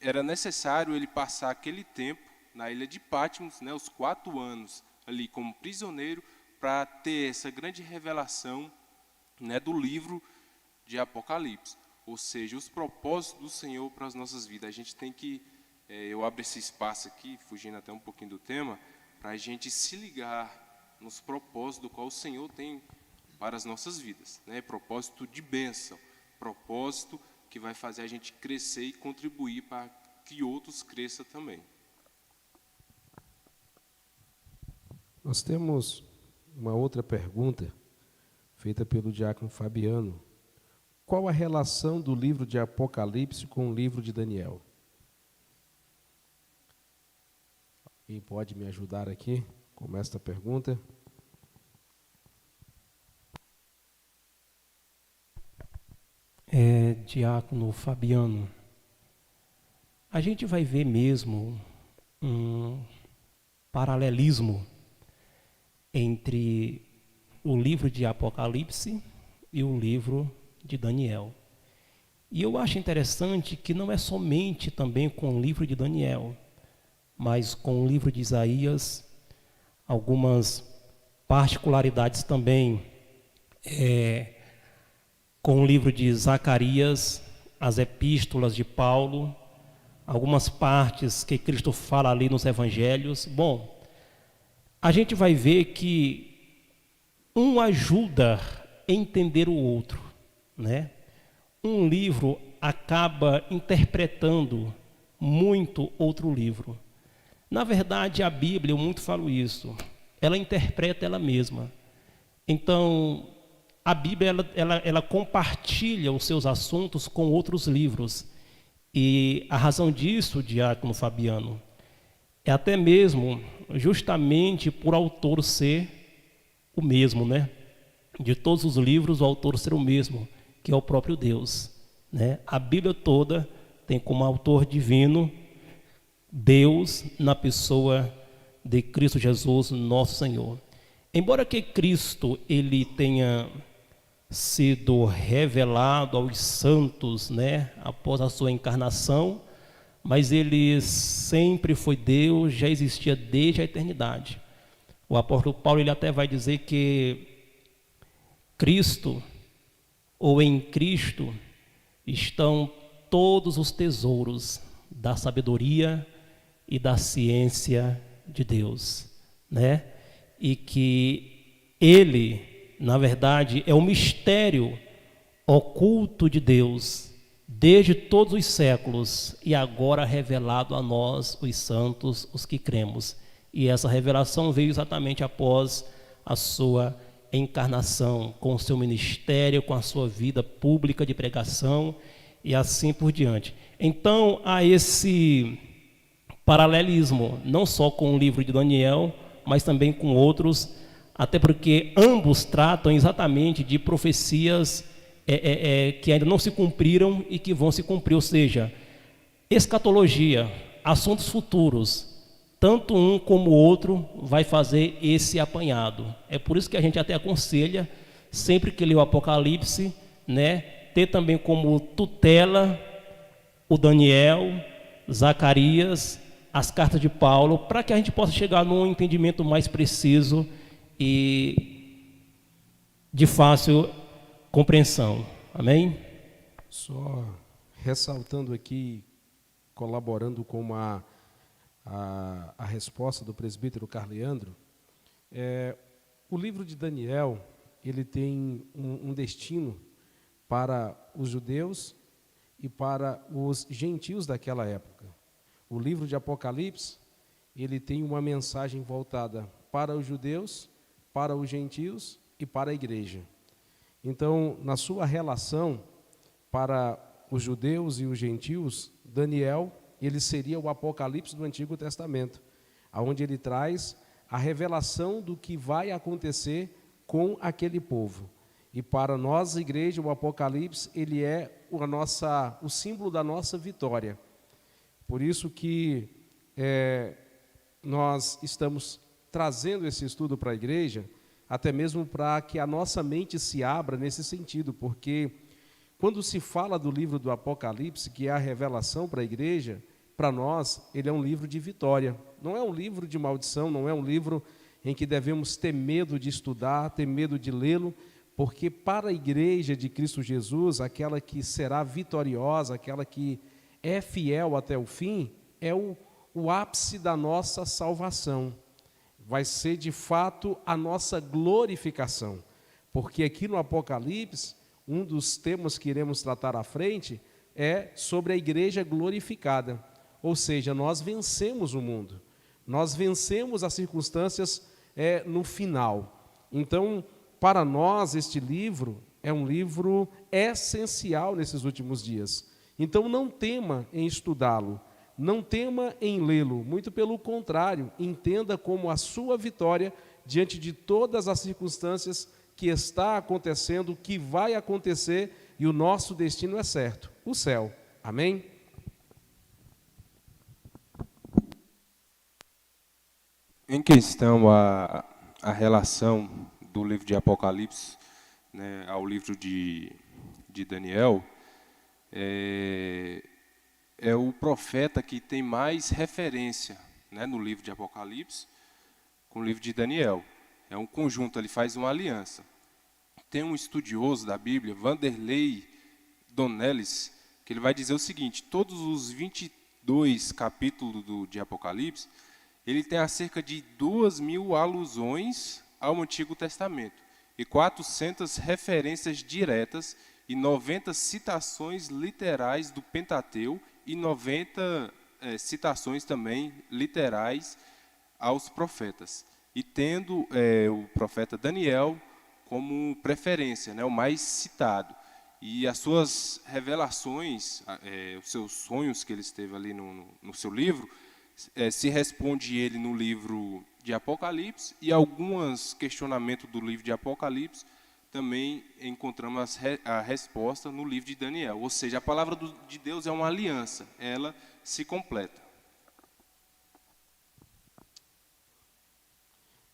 Era necessário ele passar aquele tempo na ilha de Patmos, né, os 4 anos ali como prisioneiro, para ter essa grande revelação, né, do livro de Apocalipse, ou seja, os propósitos do Senhor para as nossas vidas. A gente tem que, eu abro esse espaço aqui, fugindo até um pouquinho do tema, para a gente se ligar nos propósitos do qual o Senhor tem para as nossas vidas, né? Propósito de bênção, propósito que vai fazer a gente crescer e contribuir para que outros cresçam também. Nós temos uma outra pergunta feita pelo diácono Fabiano. Qual a relação do livro de Apocalipse com o livro de Daniel? Quem pode me ajudar aqui com esta pergunta? Diácono Fabiano, a gente vai ver mesmo um paralelismo entre o livro de Apocalipse e o livro de Daniel. E eu acho interessante que não é somente também com o livro de Daniel, mas com o livro de Isaías, algumas particularidades também com o livro de Zacarias, as epístolas de Paulo, algumas partes que Cristo fala ali nos evangelhos. Bom, a gente vai ver que um ajuda a entender o outro, né? Um livro acaba interpretando muito outro livro. Na verdade, a Bíblia, eu muito falo isso, ela interpreta ela mesma. Então, a Bíblia ela compartilha os seus assuntos com outros livros. E a razão disso, diácono Fabiano, é até mesmo justamente por autor ser o mesmo, né? De todos os livros, o autor ser o mesmo, que é o próprio Deus, né? A Bíblia toda tem como autor divino Deus na pessoa de Cristo Jesus, nosso Senhor. Embora que Cristo ele tenha sido revelado aos santos, né, após a sua encarnação, mas ele sempre foi Deus, já existia desde a eternidade. O apóstolo Paulo ele até vai dizer que Cristo, ou em Cristo, estão todos os tesouros da sabedoria e da ciência de Deus, né? E que ele, na verdade, é o mistério oculto de Deus desde todos os séculos e agora revelado a nós, os santos, os que cremos. E essa revelação veio exatamente após a sua encarnação, com o seu ministério, com a sua vida pública de pregação e assim por diante. Então, há esse paralelismo, não só com o livro de Daniel, mas também com outros, até porque ambos tratam exatamente de profecias que ainda não se cumpriram e que vão se cumprir, ou seja, escatologia, assuntos futuros. Tanto um como o outro vai fazer esse apanhado. É por isso que a gente até aconselha, sempre que lê o Apocalipse, né, ter também como tutela o Daniel, Zacarias, as cartas de Paulo, para que a gente possa chegar num entendimento mais preciso e de fácil compreensão. Amém? Só ressaltando aqui, colaborando com a resposta do presbítero Carleandro, o livro de Daniel, ele tem um destino para os judeus e para os gentios daquela época. O livro de Apocalipse, ele tem uma mensagem voltada para os judeus, para os gentios e para a igreja. Então, na sua relação para os judeus e os gentios, Daniel, ele seria o Apocalipse do Antigo Testamento, onde ele traz a revelação do que vai acontecer com aquele povo. E para nós, igreja, o Apocalipse, ele é o símbolo da nossa vitória. Por isso que nós estamos trazendo esse estudo para a igreja, até mesmo para que a nossa mente se abra nesse sentido, porque quando se fala do livro do Apocalipse, que é a revelação para a igreja, para nós, ele é um livro de vitória. Não é um livro de maldição, não é um livro em que devemos ter medo de estudar, ter medo de lê-lo, porque para a igreja de Cristo Jesus, aquela que será vitoriosa, aquela que é fiel até o fim, é o ápice da nossa salvação. vai ser de fato a nossa glorificação. Porque aqui no Apocalipse, um dos temas que iremos tratar à frente é sobre a igreja glorificada. Ou seja, nós vencemos o mundo, nós vencemos as circunstâncias no final. Então, para nós, este livro é um livro essencial nesses últimos dias. Então, não tema em estudá-lo, não tema em lê-lo, muito pelo contrário, entenda como a sua vitória diante de todas as circunstâncias que está acontecendo, que vai acontecer, e o nosso destino é certo, o céu. Amém? Em questão a relação do livro de Apocalipse, né, ao livro de Daniel, é o profeta que tem mais referência, né, no livro de Apocalipse com o livro de Daniel. É um conjunto, ele faz uma aliança. Tem um estudioso da Bíblia, Vanderlei Donelles, que ele vai dizer o seguinte: todos os 22 capítulos de Apocalipse, ele tem cerca de 2.000 alusões ao Antigo Testamento e 400 referências diretas e 90 citações literais do Pentateuco e 90 citações também literais aos profetas. E tendo o profeta Daniel como preferência, né, o mais citado. E as suas revelações, os seus sonhos que ele teve ali no seu livro, se responde ele no livro de Apocalipse, e alguns questionamentos do livro de Apocalipse também encontramos a resposta no livro de Daniel. Ou seja, a palavra de Deus é uma aliança, ela se completa.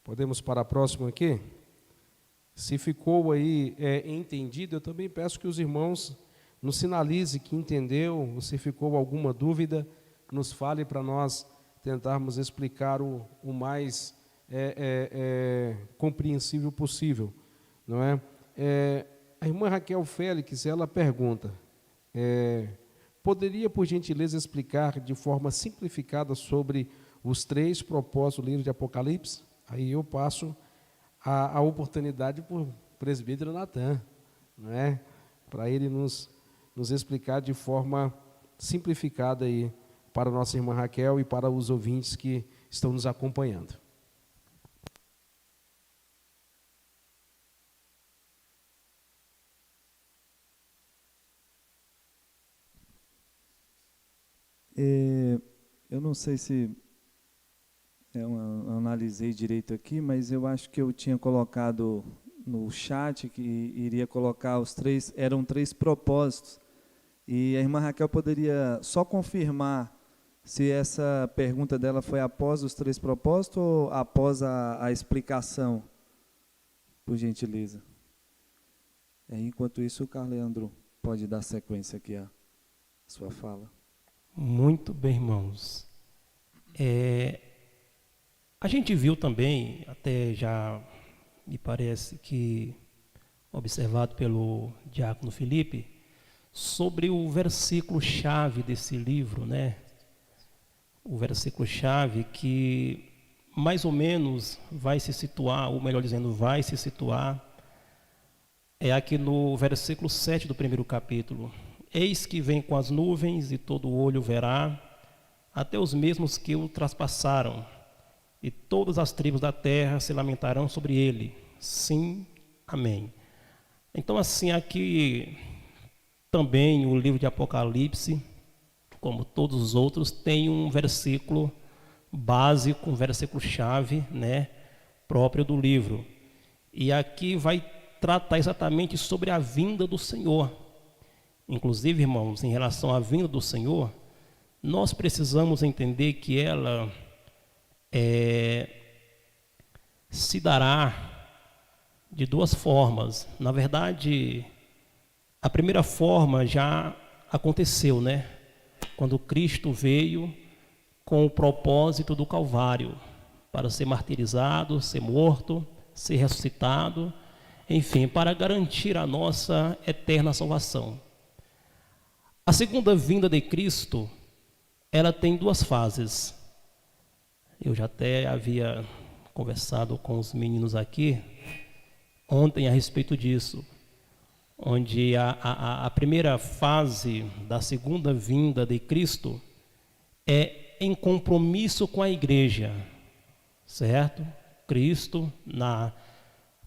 Podemos para a próxima aqui? Se ficou aí entendido, eu também peço que os irmãos nos sinalizem que entendeu, ou se ficou alguma dúvida, nos fale para nós tentarmos explicar o mais compreensível possível, não é? A irmã Raquel Félix, ela pergunta, poderia, por gentileza, explicar de forma simplificada sobre os 3 propósitos do livro de Apocalipse? Aí eu passo a oportunidade para o presbítero Natan, não é? Para ele nos explicar de forma simplificada aí para a nossa irmã Raquel e para os ouvintes que estão nos acompanhando. Eu não sei se eu analisei direito aqui, mas eu acho que eu tinha colocado no chat que iria colocar eram 3 propósitos. E a irmã Raquel poderia só confirmar se essa pergunta dela foi após os 3 propósitos ou após a explicação, por gentileza. Enquanto isso, o Carleandro pode dar sequência aqui à sua fala. Muito bem, irmãos. A gente viu também, até já me parece que observado pelo diácono Felipe, sobre o versículo-chave desse livro, né? O versículo-chave que mais ou menos vai se situar, ou melhor dizendo, vai se situar, é aqui no versículo 7 do primeiro capítulo. Eis que vem com as nuvens e todo olho verá, até os mesmos que o traspassaram, e todas as tribos da terra se lamentarão sobre ele. Sim, amém. Então, assim, aqui também o livro de Apocalipse, como todos os outros, tem um versículo básico, um versículo-chave, né, próprio do livro. E aqui vai tratar exatamente sobre a vinda do Senhor. Inclusive, irmãos, em relação à vinda do Senhor, nós precisamos entender que ela se dará de 2 formas. Na verdade, a primeira forma já aconteceu, né? Quando Cristo veio com o propósito do Calvário, para ser martirizado, ser morto, ser ressuscitado, enfim, para garantir a nossa eterna salvação. A segunda vinda de Cristo, ela tem 2 fases. Eu já até havia conversado com os meninos aqui ontem a respeito disso, onde a primeira fase da segunda vinda de Cristo é em compromisso com a igreja, certo? Cristo, na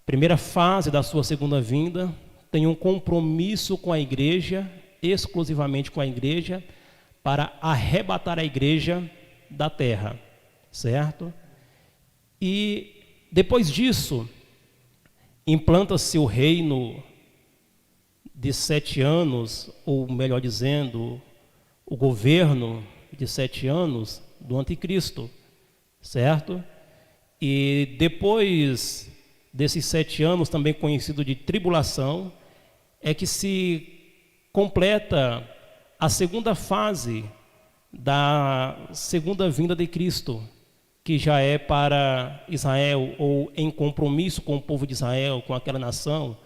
primeira fase da sua segunda vinda, tem um compromisso com a igreja, exclusivamente com a igreja, para arrebatar a igreja da terra, certo? E depois disso, implanta-se o reino de 7 anos, ou melhor dizendo, o governo de 7 anos do anticristo, certo? E depois desses 7 anos, também conhecido de tribulação, é que se completa a segunda fase da segunda vinda de Cristo, que já é para Israel, ou em compromisso com o povo de Israel, com aquela nação,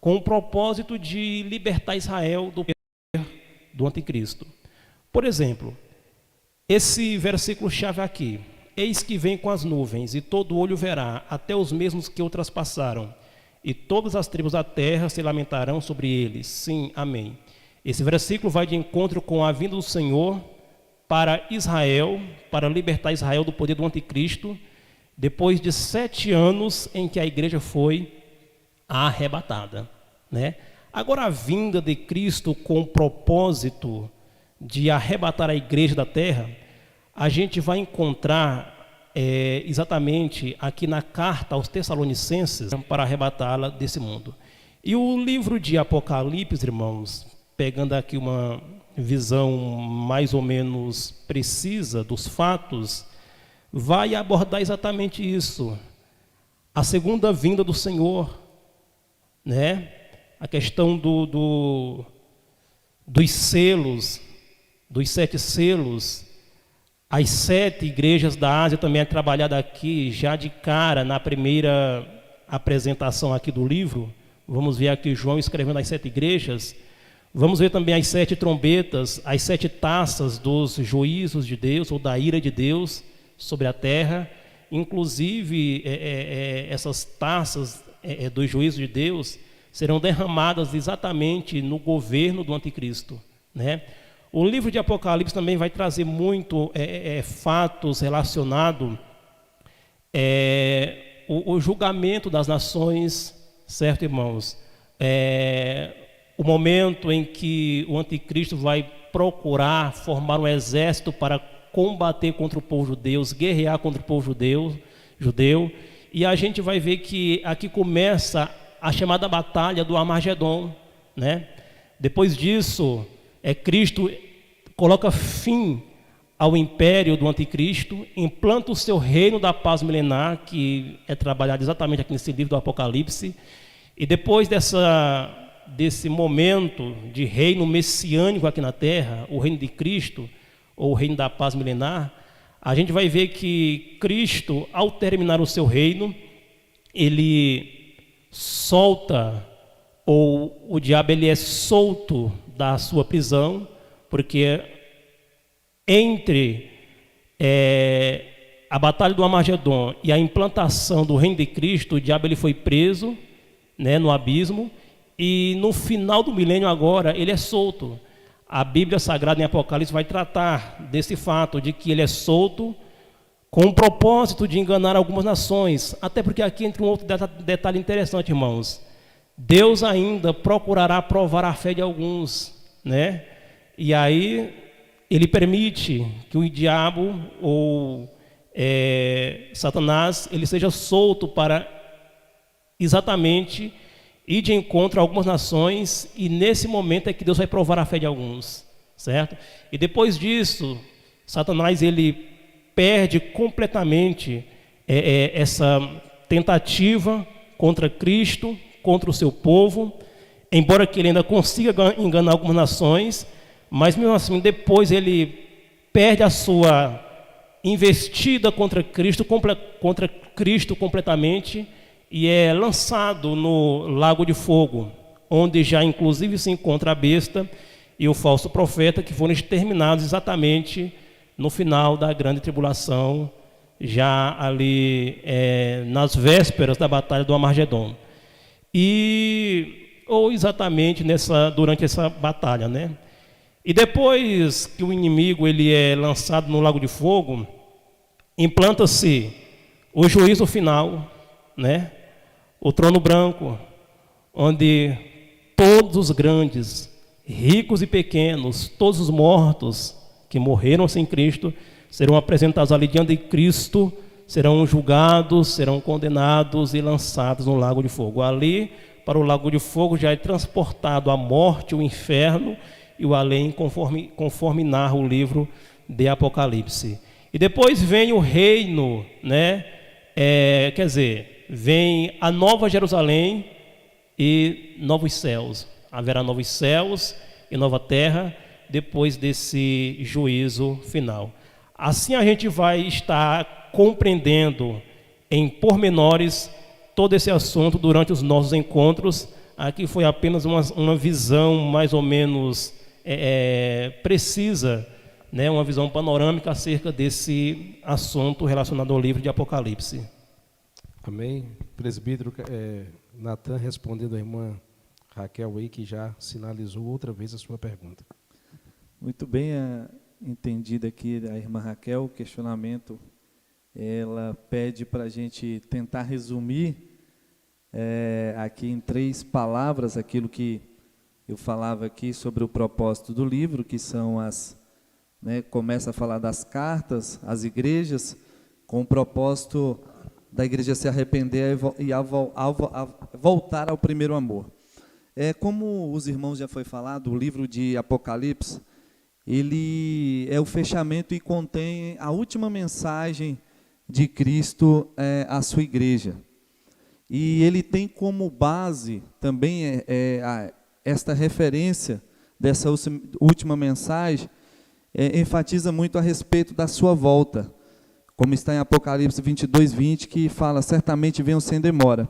com o propósito de libertar Israel do poder do anticristo. Por exemplo, esse versículo-chave aqui: eis que vem com as nuvens, e todo olho verá, até os mesmos que o traspassaram, e todas as tribos da terra se lamentarão sobre eles. Sim, amém. Esse versículo vai de encontro com a vinda do Senhor para Israel, para libertar Israel do poder do anticristo, depois de 7 anos em que a igreja foi arrebatada, né? Agora, a vinda de Cristo com o propósito de arrebatar a igreja da terra, a gente vai encontrar exatamente aqui na carta aos Tessalonicenses, para arrebatá-la desse mundo. E o livro de Apocalipse, irmãos, pegando aqui uma visão mais ou menos precisa dos fatos, vai abordar exatamente isso: a segunda vinda do Senhor, né? A questão dos selos, dos 7 selos. As 7 igrejas da Ásia também é trabalhada aqui já de cara na primeira apresentação aqui do livro. Vamos ver aqui João escrevendo as 7 igrejas. Vamos ver também as 7 trombetas, as 7 taças dos juízos de Deus, ou da ira de Deus sobre a terra. Inclusive, essas taças dos juízos de Deus serão derramadas exatamente no governo do anticristo, né? O livro de Apocalipse também vai trazer muito fatos relacionados o julgamento das nações, certo, irmãos? O momento em que o anticristo vai procurar formar um exército para combater contra o povo judeu, guerrear contra o povo judeu, e a gente vai ver que aqui começa a chamada batalha do Armagedon, né? Depois disso, Cristo coloca fim ao império do anticristo, implanta o seu reino da paz milenar, que é trabalhado exatamente aqui nesse livro do Apocalipse. E depois desse momento de reino messiânico aqui na terra, o reino de Cristo, ou o reino da paz milenar, a gente vai ver que Cristo, ao terminar o seu reino, ele solta, ou o diabo ele é solto da sua prisão, porque entre a batalha do Armagedon e a implantação do reino de Cristo, o diabo ele foi preso, né, no abismo, e no final do milênio agora ele é solto. A Bíblia Sagrada em Apocalipse vai tratar desse fato, de que ele é solto com o propósito de enganar algumas nações. Até porque aqui entra um outro detalhe interessante, irmãos. Deus ainda procurará provar a fé de alguns, né? E aí ele permite que o diabo ou Satanás ele seja solto para exatamente ir de encontro a algumas nações, e nesse momento é que Deus vai provar a fé de alguns, certo? E depois disso, Satanás ele perde completamente essa tentativa contra Cristo, contra o seu povo, embora que ele ainda consiga enganar algumas nações, mas mesmo assim depois ele perde a sua investida contra Cristo completamente, e é lançado no lago de fogo, onde já inclusive se encontra a besta e o falso profeta, que foram exterminados exatamente no final da grande tribulação já ali nas vésperas da batalha do Armagedon. Ou exatamente durante essa batalha, né? E depois que o inimigo ele é lançado no lago de fogo, implanta-se o juízo final, né? O trono branco, onde todos os grandes, ricos e pequenos, todos os mortos que morreram sem Cristo, serão apresentados ali diante de Cristo, serão julgados, serão condenados e lançados no lago de fogo. Ali, para o lago de fogo, já é transportado a morte, o inferno e o além, conforme narra o livro de Apocalipse. E depois vem o reino, né? Vem a nova Jerusalém e novos céus. Haverá novos céus e nova terra depois desse juízo final. Assim a gente vai estar compreendendo em pormenores todo esse assunto durante os nossos encontros. Aqui foi apenas uma visão mais ou menos precisa, né, uma visão panorâmica acerca desse assunto relacionado ao livro de Apocalipse. Amém. Presbítero Natan, respondendo à irmã Raquel aí, que já sinalizou outra vez a sua pergunta. Muito bem entendida aqui a irmã Raquel, o questionamento. Ela pede para a gente tentar resumir aqui em 3 palavras aquilo que eu falava aqui sobre o propósito do livro, que são começa a falar das cartas às igrejas, com o propósito da igreja se arrepender e voltar ao primeiro amor. Como os irmãos já foi falado, o livro de Apocalipse, ele é o fechamento e contém a última mensagem de Cristo à sua igreja. E ele tem como base também esta referência dessa última mensagem, enfatiza muito a respeito da sua volta, como está em Apocalipse 22:20, que fala, certamente venham sem demora.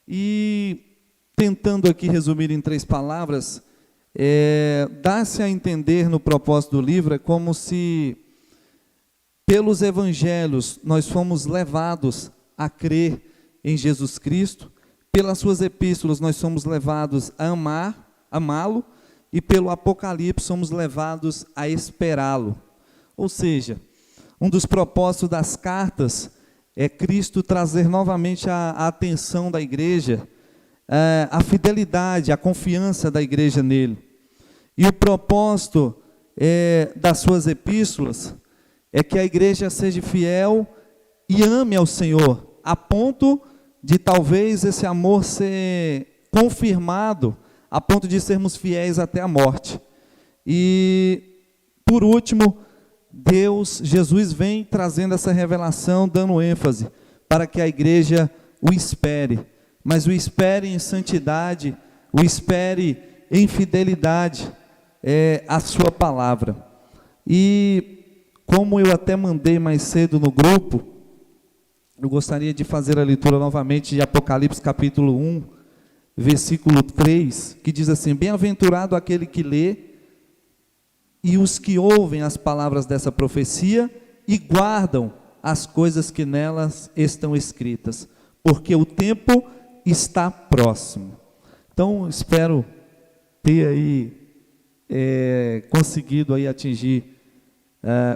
E tentando aqui resumir em 3 palavras, dá-se a entender no propósito do livro, é como se pelos evangelhos nós fomos levados a crer em Jesus Cristo, pelas suas epístolas nós somos levados a amá-lo, e pelo Apocalipse somos levados a esperá-lo. Ou seja, um dos propósitos das cartas é Cristo trazer novamente a atenção da igreja, a fidelidade, a confiança da igreja nele. E o propósito das suas epístolas é que a igreja seja fiel e ame ao Senhor, a ponto de talvez esse amor ser confirmado, a ponto de sermos fiéis até a morte. E, por último, Jesus vem trazendo essa revelação, dando ênfase para que a igreja o espere, mas o espere em santidade, o espere em fidelidade à sua palavra. E como eu até mandei mais cedo no grupo, eu gostaria de fazer a leitura novamente de Apocalipse capítulo 1, versículo 3, que diz assim: bem-aventurado aquele que lê e os que ouvem as palavras dessa profecia e guardam as coisas que nelas estão escritas, porque o tempo está próximo. Então, espero ter aí conseguido aí atingir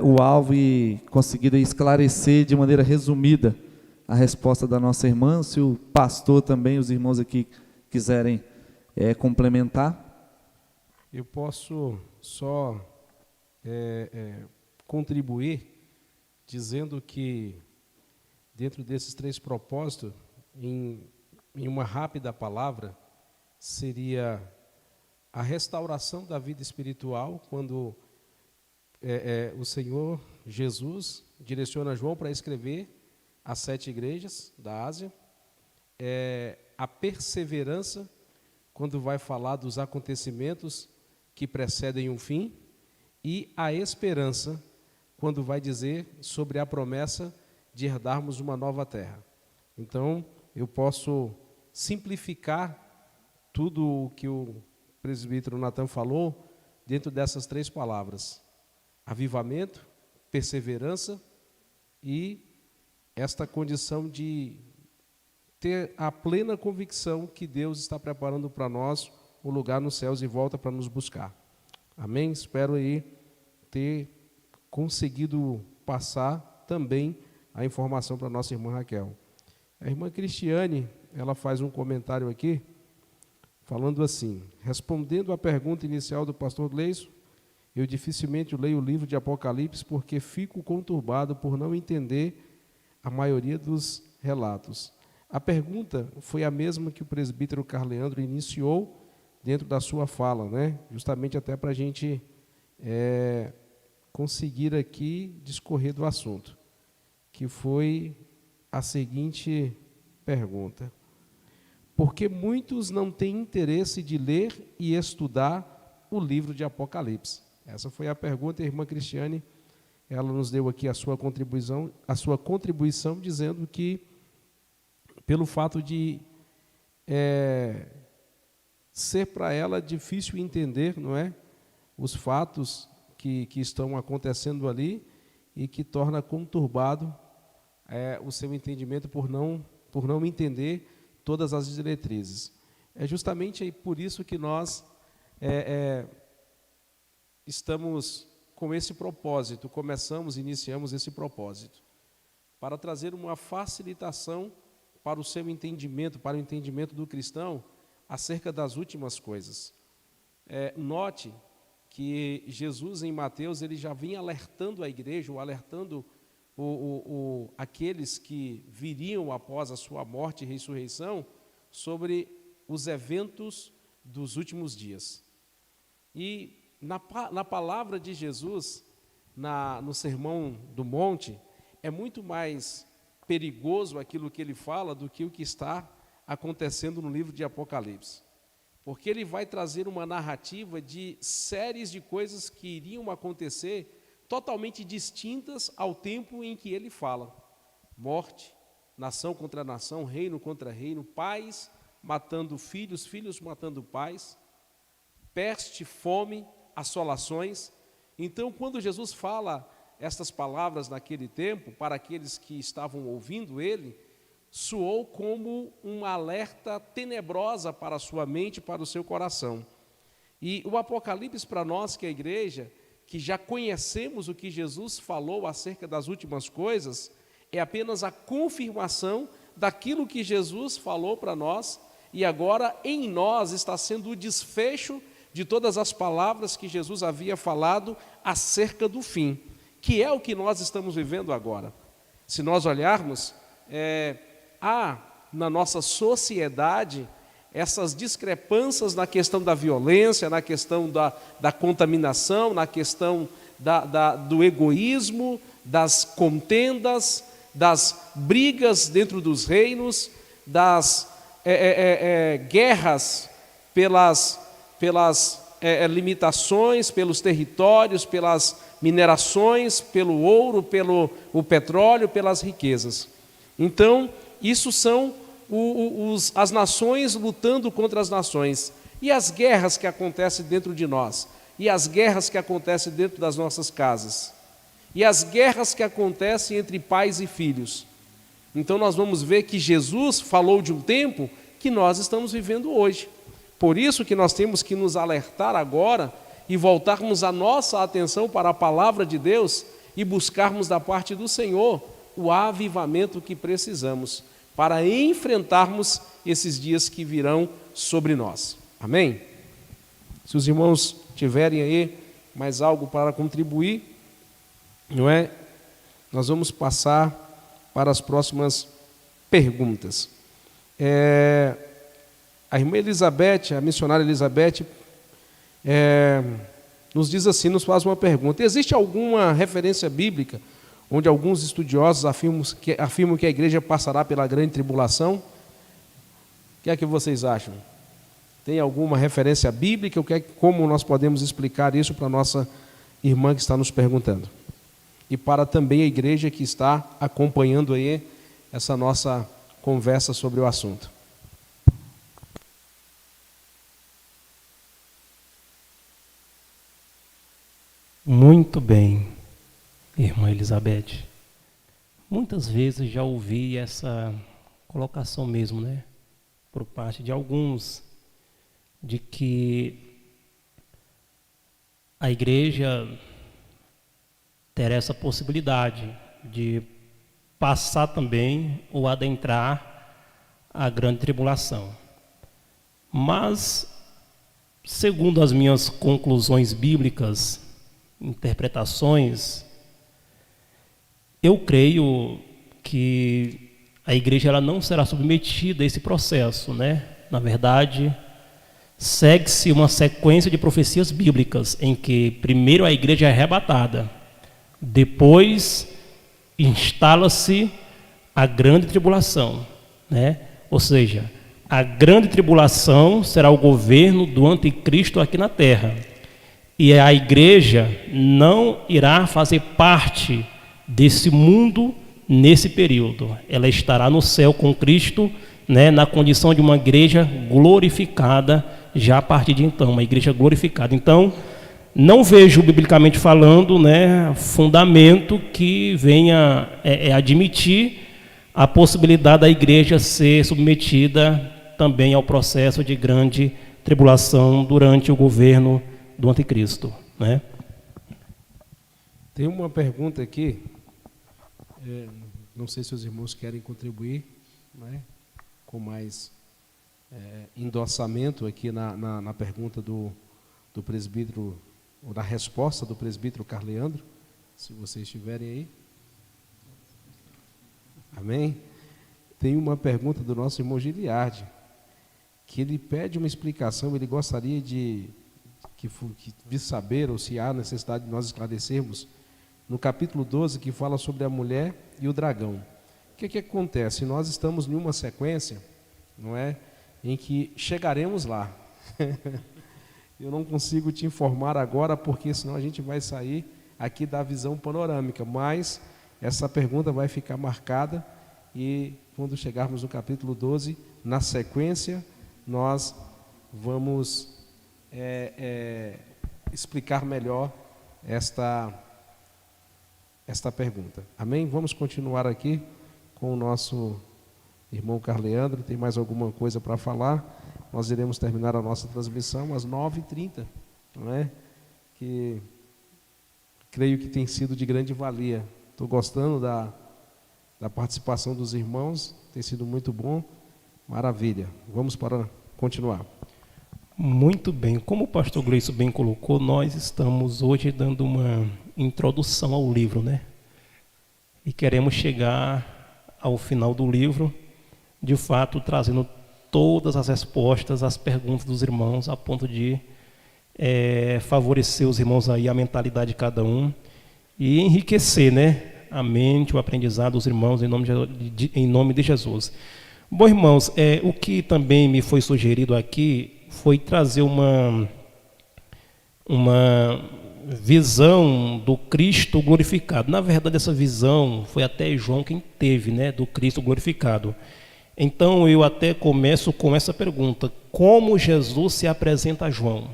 o alvo e conseguido aí esclarecer de maneira resumida a resposta da nossa irmã. Se o pastor também, os irmãos aqui quiserem complementar. Eu posso só contribuir dizendo que dentro desses 3 propósitos, em uma rápida palavra, seria a restauração da vida espiritual, quando o Senhor Jesus direciona João para escrever as 7 igrejas da Ásia, a perseverança, quando vai falar dos acontecimentos que precedem um fim, e a esperança, quando vai dizer sobre a promessa de herdarmos uma nova terra. Então, eu posso simplificar tudo o que o presbítero Natan falou dentro dessas 3 palavras: avivamento, perseverança e esta condição de ter a plena convicção que Deus está preparando para nós um lugar nos céus e volta para nos buscar. Amém? Espero aí ter conseguido passar também a informação para a nossa irmã Raquel. A irmã Cristiane, ela faz um comentário aqui, falando assim: respondendo à pergunta inicial do pastor Gleison, eu dificilmente leio o livro de Apocalipse porque fico conturbado por não entender a maioria dos relatos. A pergunta foi a mesma que o presbítero Carleandro iniciou dentro da sua fala, né? Justamente até para a gente conseguir aqui discorrer do assunto, que foi a seguinte pergunta: por que muitos não têm interesse de ler e estudar o livro de Apocalipse? Essa foi a pergunta. A irmã Cristiane, ela nos deu aqui a sua contribuição dizendo que, pelo fato de ser para ela difícil entender, não é, os fatos que estão acontecendo ali, e que torna conturbado o seu entendimento por não entender todas as diretrizes. É justamente por isso que nós estamos com esse propósito, iniciamos esse propósito, para trazer uma facilitação para o seu entendimento, para o entendimento do cristão, acerca das últimas coisas. Note que Jesus, em Mateus, ele já vinha alertando a igreja, ou alertando aqueles que viriam após a sua morte e ressurreição, sobre os eventos dos últimos dias. E na palavra de Jesus, no Sermão do Monte, é muito mais perigoso aquilo que ele fala do que o que está acontecendo no livro de Apocalipse. Porque ele vai trazer uma narrativa de séries de coisas que iriam acontecer totalmente distintas ao tempo em que ele fala. Morte, nação contra nação, reino contra reino, pais matando filhos, filhos matando pais, peste, fome, assolações. Então, quando Jesus fala estas palavras naquele tempo, para aqueles que estavam ouvindo ele, soou como um alerta tenebrosa para a sua mente, para o seu coração. E o Apocalipse, para nós, que é a igreja, que já conhecemos o que Jesus falou acerca das últimas coisas, é apenas a confirmação daquilo que Jesus falou para nós, e agora em nós está sendo o desfecho de todas as palavras que Jesus havia falado acerca do fim, que é o que nós estamos vivendo agora. Se nós olharmos, há na nossa sociedade essas discrepâncias na questão da violência, na questão da contaminação, na questão do egoísmo, das contendas, das brigas dentro dos reinos, das guerras pelas limitações, pelos territórios, pelas minerações, pelo ouro, pelo petróleo, pelas riquezas. Então, isso são as nações lutando contra as nações. E as guerras que acontecem dentro de nós? E as guerras que acontecem dentro das nossas casas? E as guerras que acontecem entre pais e filhos? Então nós vamos ver que Jesus falou de um tempo que nós estamos vivendo hoje. Por isso que nós temos que nos alertar agora e voltarmos a nossa atenção para a palavra de Deus e buscarmos da parte do Senhor o avivamento que precisamos para enfrentarmos esses dias que virão sobre nós. Amém? Se os irmãos tiverem aí mais algo para contribuir, não é? Nós vamos passar para as próximas perguntas. A irmã Elizabeth, a missionária Elizabeth, nos diz assim, nos faz uma pergunta: existe alguma referência bíblica onde alguns estudiosos afirmam que a igreja passará pela grande tribulação? O que é que vocês acham? Tem alguma referência bíblica? Como nós podemos explicar isso para a nossa irmã que está nos perguntando? E para também a igreja que está acompanhando aí essa nossa conversa sobre o assunto. Muito bem, irmã Elizabeth. muitas vezes já ouvi essa colocação mesmo, né, por parte de alguns, de que a igreja terá essa possibilidade de passar também ou adentrar a grande tribulação. Mas, segundo as minhas conclusões bíblicas, interpretações, eu creio que a igreja ela não será submetida a esse processo, né? Na verdade, segue-se uma sequência de profecias bíblicas em que primeiro a igreja é arrebatada, depois instala-se a grande tribulação, né? Ou seja, a grande tribulação será o governo do anticristo aqui na terra. E a igreja não irá fazer parte desse mundo nesse período. Ela estará no céu com Cristo, né, na condição de uma igreja glorificada já a partir de então, uma igreja glorificada. Então, não vejo, biblicamente falando, né, fundamento que venha admitir a possibilidade da igreja ser submetida também ao processo de grande tribulação durante o governo do anticristo, né? Tem uma pergunta aqui, não sei se os irmãos querem contribuir, né, com mais endossamento aqui na pergunta do presbítero, ou na resposta do presbítero Carleandro, se vocês estiverem aí. Amém? Tem uma pergunta do nosso irmão Giliardi, que ele pede uma explicação, ele gostaria de saber, ou se há necessidade de nós esclarecermos, no capítulo 12, que fala sobre a mulher e o dragão. O que acontece? Nós estamos em uma sequência, não é, em que chegaremos lá. Eu não consigo te informar agora, porque senão a gente vai sair aqui da visão panorâmica, mas essa pergunta vai ficar marcada e quando chegarmos no capítulo 12, na sequência, nós vamos explicar melhor esta pergunta. Amém? Vamos continuar aqui com o nosso irmão Carleandro. Tem mais alguma coisa para falar? Nós iremos terminar a nossa transmissão às 9h30, não é? Que creio que tem sido de grande valia. Estou gostando da participação dos irmãos, tem sido muito bom. Maravilha. Vamos para continuar. Muito bem. Como o pastor Gleison bem colocou, nós estamos hoje dando uma introdução ao livro, né? E queremos chegar ao final do livro, de fato, trazendo todas as respostas às perguntas dos irmãos, a ponto de favorecer os irmãos aí, a mentalidade de cada um, e enriquecer, né, a mente, o aprendizado dos irmãos, em nome de Jesus. Bom, irmãos, o que também me foi sugerido aqui foi trazer uma visão do Cristo glorificado. Na verdade, essa visão foi até João quem teve, né, do Cristo glorificado. Então, eu até começo com essa pergunta: como Jesus se apresenta a João?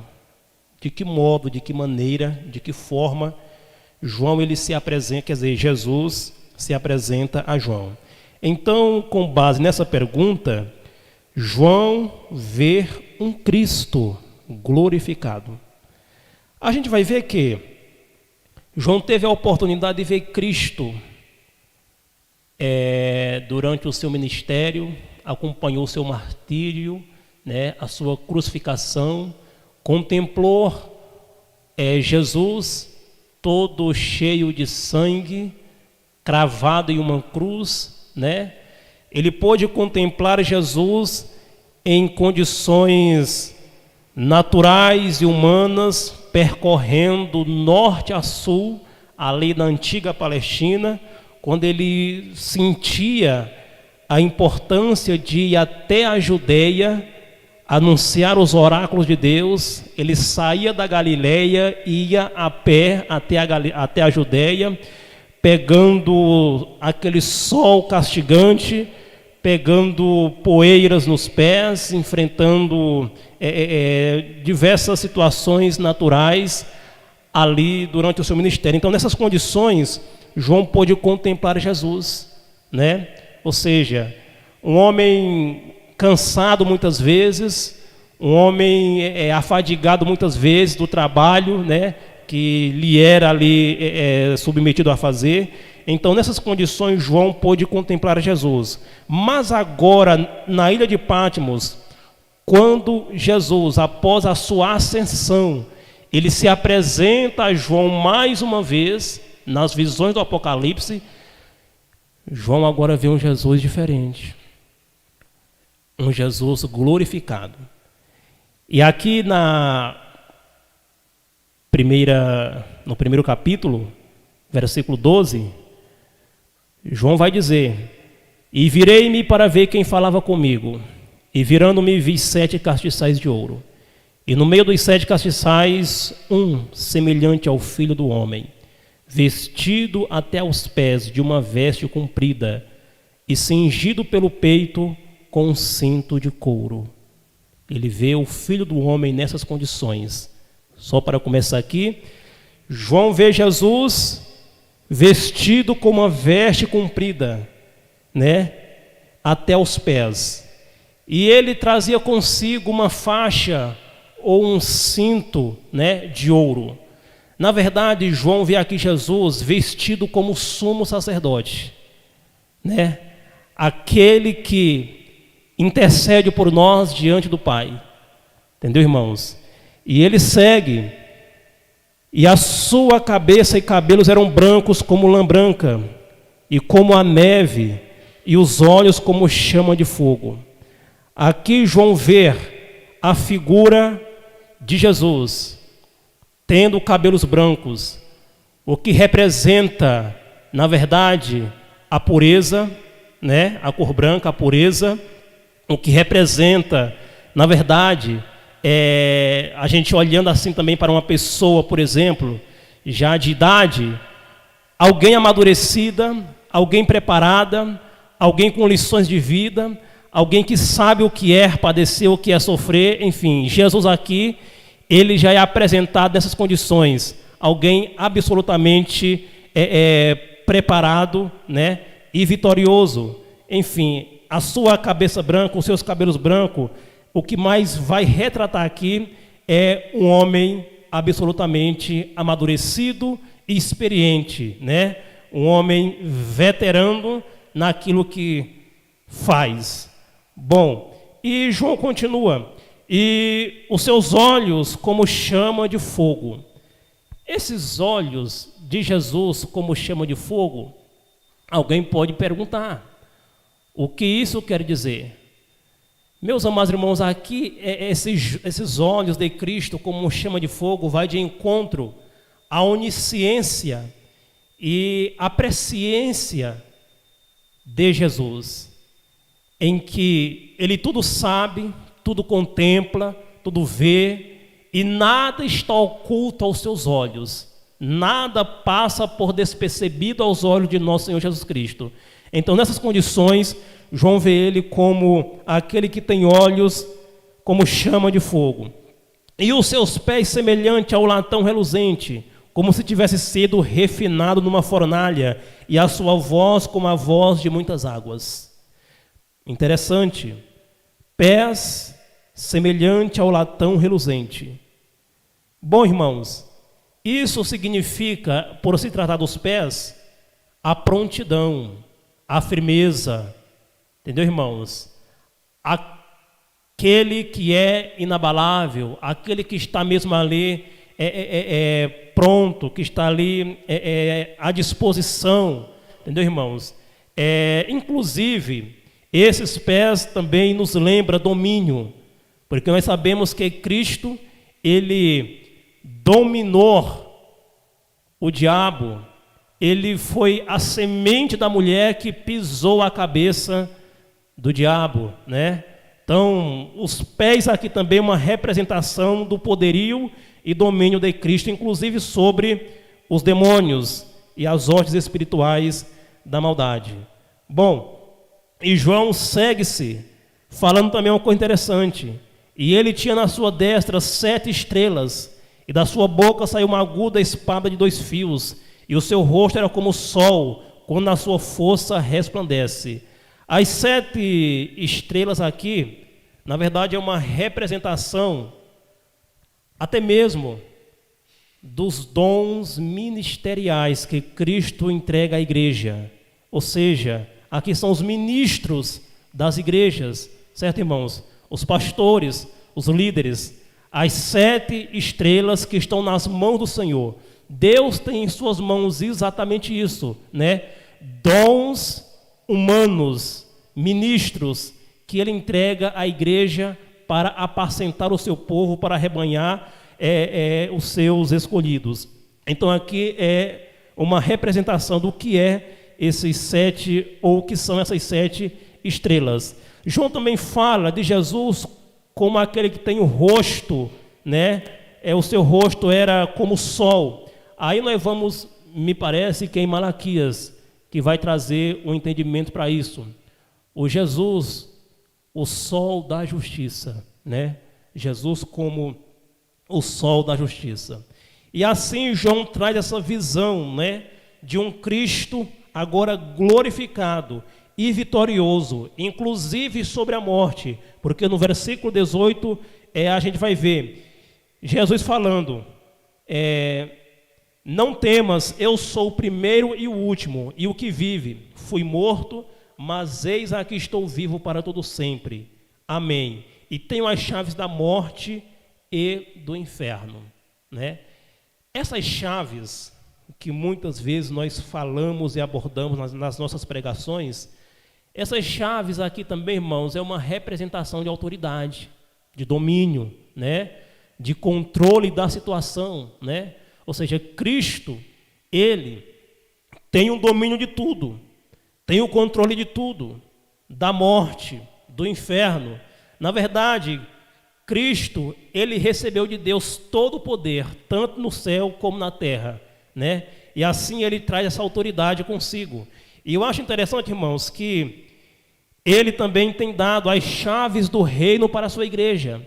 De que modo, de que maneira, de que forma João ele se apresenta, quer dizer, Jesus se apresenta a João? Então, com base nessa pergunta, João vê um Cristo glorificado. A gente vai ver que João teve a oportunidade de ver Cristo durante o seu ministério, acompanhou o seu martírio, né, a sua crucificação, contemplou Jesus todo cheio de sangue, cravado em uma cruz, né? Ele pôde contemplar Jesus em condições naturais e humanas, percorrendo norte a sul, ali na antiga Palestina, quando ele sentia a importância de ir até a Judeia, anunciar os oráculos de Deus. Ele saía da Galileia e ia a pé até a Judeia, pegando aquele sol castigante, pegando poeiras nos pés, enfrentando diversas situações naturais ali durante o seu ministério. Então, nessas condições, João pôde contemplar Jesus. né? Ou seja, um homem cansado muitas vezes, um homem afadigado muitas vezes do trabalho, né, que lhe era ali submetido a fazer. Então, nessas condições, João pôde contemplar Jesus. Mas agora, na ilha de Patmos, quando Jesus, após a sua ascensão, ele se apresenta a João mais uma vez, nas visões do Apocalipse, João agora vê um Jesus diferente, um Jesus glorificado. E aqui no primeiro capítulo, versículo 12, João vai dizer: e virei-me para ver quem falava comigo, e virando-me vi 7 castiçais de ouro, e no meio dos 7 castiçais um semelhante ao Filho do Homem, vestido até os pés de uma veste comprida e cingido pelo peito com um cinto de couro. Ele vê o Filho do Homem nessas condições. Só para começar aqui, João vê Jesus vestido com uma veste comprida, né, até os pés. E ele trazia consigo uma faixa ou um cinto, né, de ouro. Na verdade, João vê aqui Jesus vestido como sumo sacerdote, né? Aquele que intercede por nós diante do Pai. Entendeu, irmãos? E ele segue, e a sua cabeça e cabelos eram brancos como lã branca, e como a neve, e os olhos como chama de fogo. Aqui João vê a figura de Jesus, tendo cabelos brancos, o que representa, na verdade, a pureza, né? A cor branca, a pureza, o que representa, na verdade, a gente olhando assim também para uma pessoa, por exemplo, já de idade, alguém amadurecida, alguém preparada, alguém com lições de vida, alguém que sabe o que é padecer, o que é sofrer, enfim, Jesus aqui, ele já é apresentado nessas condições, alguém absolutamente preparado, né, e vitorioso. Enfim, a sua cabeça branca, os seus cabelos brancos, o que mais vai retratar aqui é um homem absolutamente amadurecido e experiente, né? Um homem veterano naquilo que faz. Bom, e João continua: e os seus olhos como chama de fogo. Esses olhos de Jesus como chama de fogo, alguém pode perguntar: o que isso quer dizer? Meus amados irmãos, aqui esses olhos de Cristo como chama de fogo vai de encontro à onisciência e à presciência de Jesus, em que ele tudo sabe, tudo contempla, tudo vê, e nada está oculto aos seus olhos, nada passa por despercebido aos olhos de nosso Senhor Jesus Cristo. Então, nessas condições, João vê ele como aquele que tem olhos como chama de fogo, e os seus pés semelhante ao latão reluzente, como se tivesse sido refinado numa fornalha, e a sua voz como a voz de muitas águas. Interessante. Pés semelhante ao latão reluzente. Bom, irmãos, isso significa, por se tratar dos pés, a prontidão, a firmeza. Entendeu, irmãos? Aquele que é inabalável, aquele que está mesmo ali pronto, que está ali à disposição. Entendeu, irmãos? Inclusive, esses pés também nos lembram domínio, porque nós sabemos que Cristo, ele dominou o diabo, ele foi a semente da mulher que pisou a cabeça do diabo, né? Então, os pés aqui também é uma representação do poderio e domínio de Cristo, inclusive sobre os demônios e as hostes espirituais da maldade. Bom, e João segue-se, falando também uma coisa interessante. E ele tinha na sua destra 7 estrelas, e da sua boca saiu uma aguda espada de 2 fios, e o seu rosto era como o sol, quando a sua força resplandece. As 7 estrelas aqui, na verdade, é uma representação até mesmo dos dons ministeriais que Cristo entrega à igreja. Ou seja, aqui são os ministros das igrejas, certo, irmãos? Os pastores, os líderes, as 7 estrelas que estão nas mãos do Senhor. Deus tem em suas mãos exatamente isso, né? Dons humanos, ministros, que Ele entrega à igreja para apacentar o seu povo, para arrebanhar os seus escolhidos. Então aqui é uma representação do que é esses 7, ou o que são essas 7 estrelas. João também fala de Jesus como aquele que tem o rosto, né? O seu rosto era como o sol. Aí nós vamos, me parece que é em Malaquias, que vai trazer um entendimento para isso. O Jesus, o sol da justiça, né? Jesus como o sol da justiça. E assim João traz essa visão, né, de um Cristo agora glorificado e vitorioso, inclusive sobre a morte, porque no versículo 18 a gente vai ver Jesus falando, não temas, eu sou o primeiro e o último, e o que vive. Fui morto, mas eis aqui estou vivo para todo sempre. Amém. E tenho as chaves da morte e do inferno, né? Essas chaves que muitas vezes nós falamos e abordamos nas nossas pregações, essas chaves aqui também, irmãos, é uma representação de autoridade, de domínio, né? De controle da situação, né? Ou seja, Cristo, Ele tem o domínio de tudo, tem o controle de tudo, da morte, do inferno. Na verdade, Cristo, Ele recebeu de Deus todo o poder, tanto no céu como na terra, né? E assim Ele traz essa autoridade consigo. E eu acho interessante, irmãos, que Ele também tem dado as chaves do reino para a sua igreja.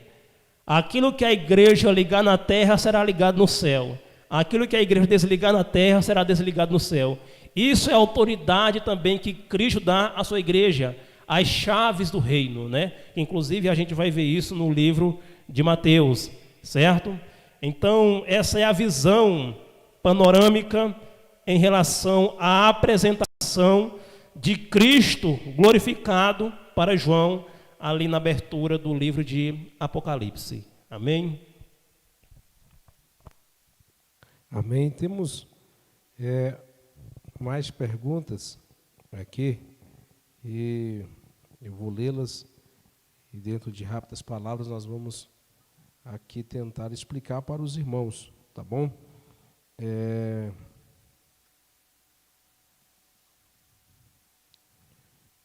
Aquilo que a igreja ligar na terra será ligado no céu. Aquilo que a igreja desligar na terra será desligado no céu. Isso é a autoridade também que Cristo dá à sua igreja, as chaves do reino, né? Inclusive a gente vai ver isso no livro de Mateus, certo? Então essa é a visão panorâmica em relação à apresentação de Cristo glorificado para João, ali na abertura do livro de Apocalipse. Amém? Amém. Temos mais perguntas aqui e eu vou lê-las e dentro de rápidas palavras nós vamos aqui tentar explicar para os irmãos, tá bom?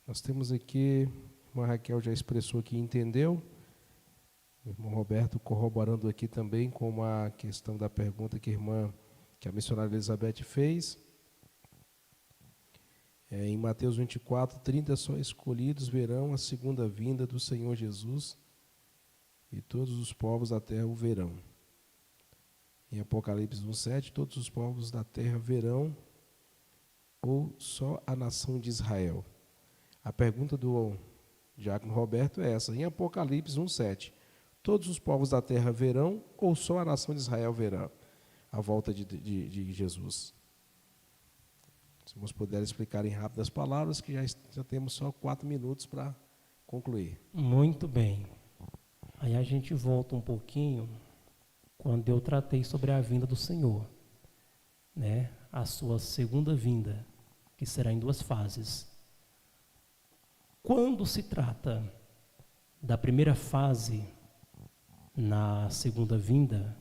Nós temos aqui, a irmã Raquel já expressou que entendeu, o irmão Roberto corroborando aqui também com a questão da pergunta que a missionária Elizabeth fez. Em Mateus 24:30, só escolhidos verão a segunda vinda do Senhor Jesus e todos os povos da terra o verão. Em Apocalipse 1:7, todos os povos da terra verão ou só a nação de Israel? A pergunta do diácono Roberto é essa. Em Apocalipse 1:7, todos os povos da terra verão ou só a nação de Israel verá a volta de Jesus? Se nós puderem explicar em rápidas palavras, que já temos só 4 minutos para concluir. Muito bem. Aí a gente volta um pouquinho quando eu tratei sobre a vinda do Senhor, né? A sua segunda vinda, que será em 2 fases. Quando se trata da primeira fase, na segunda vinda,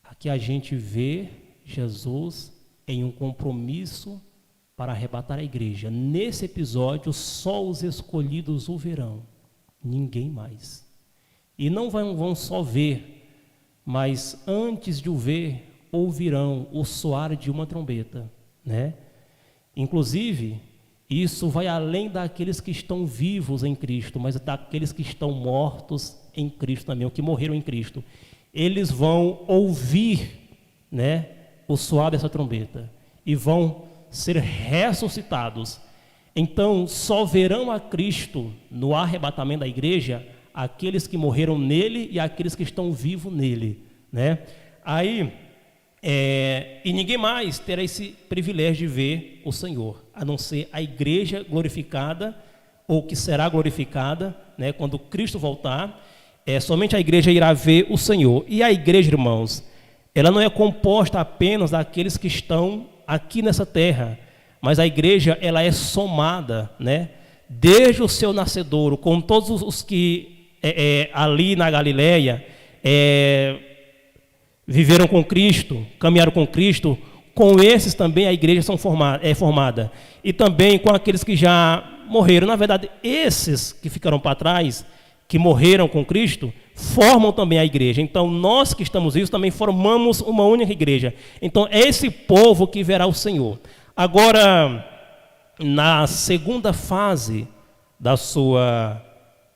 aqui a gente vê Jesus em um compromisso para arrebatar a igreja. Nesse episódio, só os escolhidos o verão, ninguém mais. E não vão só ver, mas antes de o ver, ouvirão o soar de uma trombeta, né? Inclusive, isso vai além daqueles que estão vivos em Cristo, mas daqueles que estão mortos em Cristo também, ou que morreram em Cristo. Eles vão ouvir, né, o soar dessa trombeta e vão ser ressuscitados. Então, só verão a Cristo no arrebatamento da igreja aqueles que morreram nele e aqueles que estão vivos nele, né? Aí, e ninguém mais terá esse privilégio de ver o Senhor, a não ser a igreja glorificada, ou que será glorificada, né, quando Cristo voltar. Somente a igreja irá ver o Senhor. E a igreja, irmãos, ela não é composta apenas daqueles que estão aqui nessa terra, mas a igreja, ela é somada, né, desde o seu nascedouro, com todos os que ali na Galileia viveram com Cristo, caminharam com Cristo. Com esses também a igreja é formada. E também com aqueles que já morreram. Na verdade, esses que ficaram para trás, que morreram com Cristo, formam também a igreja. Então, nós que estamos vivos também formamos uma única igreja. Então, é esse povo que verá o Senhor. Agora, na segunda fase da sua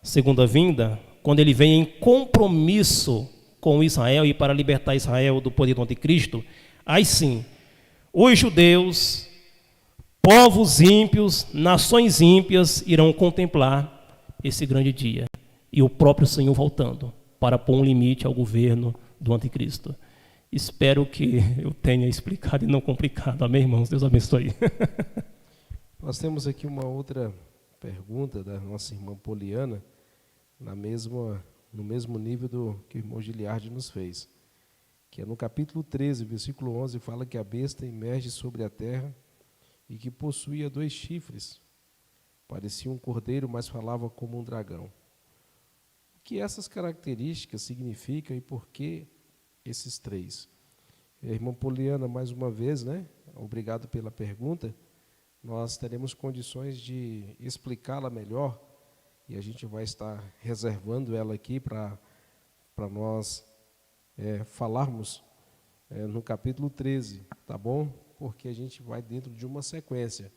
segunda vinda, quando ele vem em compromisso com Israel e para libertar Israel do poder do anticristo, aí sim, os judeus, povos ímpios, nações ímpias irão contemplar esse grande dia. E o próprio Senhor voltando para pôr um limite ao governo do anticristo. Espero que eu tenha explicado e não complicado. Amém, irmãos? Deus abençoe. Nós temos aqui uma outra pergunta da nossa irmã Poliana, no mesmo nível do que o irmão Giliardi nos fez, que é no capítulo 13, versículo 11, fala que a besta emerge sobre a terra e que possuía 2 chifres. Parecia um cordeiro, mas falava como um dragão. O que essas características significam e por que esses 3? Irmã Poliana, mais uma vez, né? Obrigado pela pergunta. Nós teremos condições de explicá-la melhor e a gente vai estar reservando ela aqui para nós falarmos no capítulo 13, tá bom? Porque a gente vai dentro de uma sequência.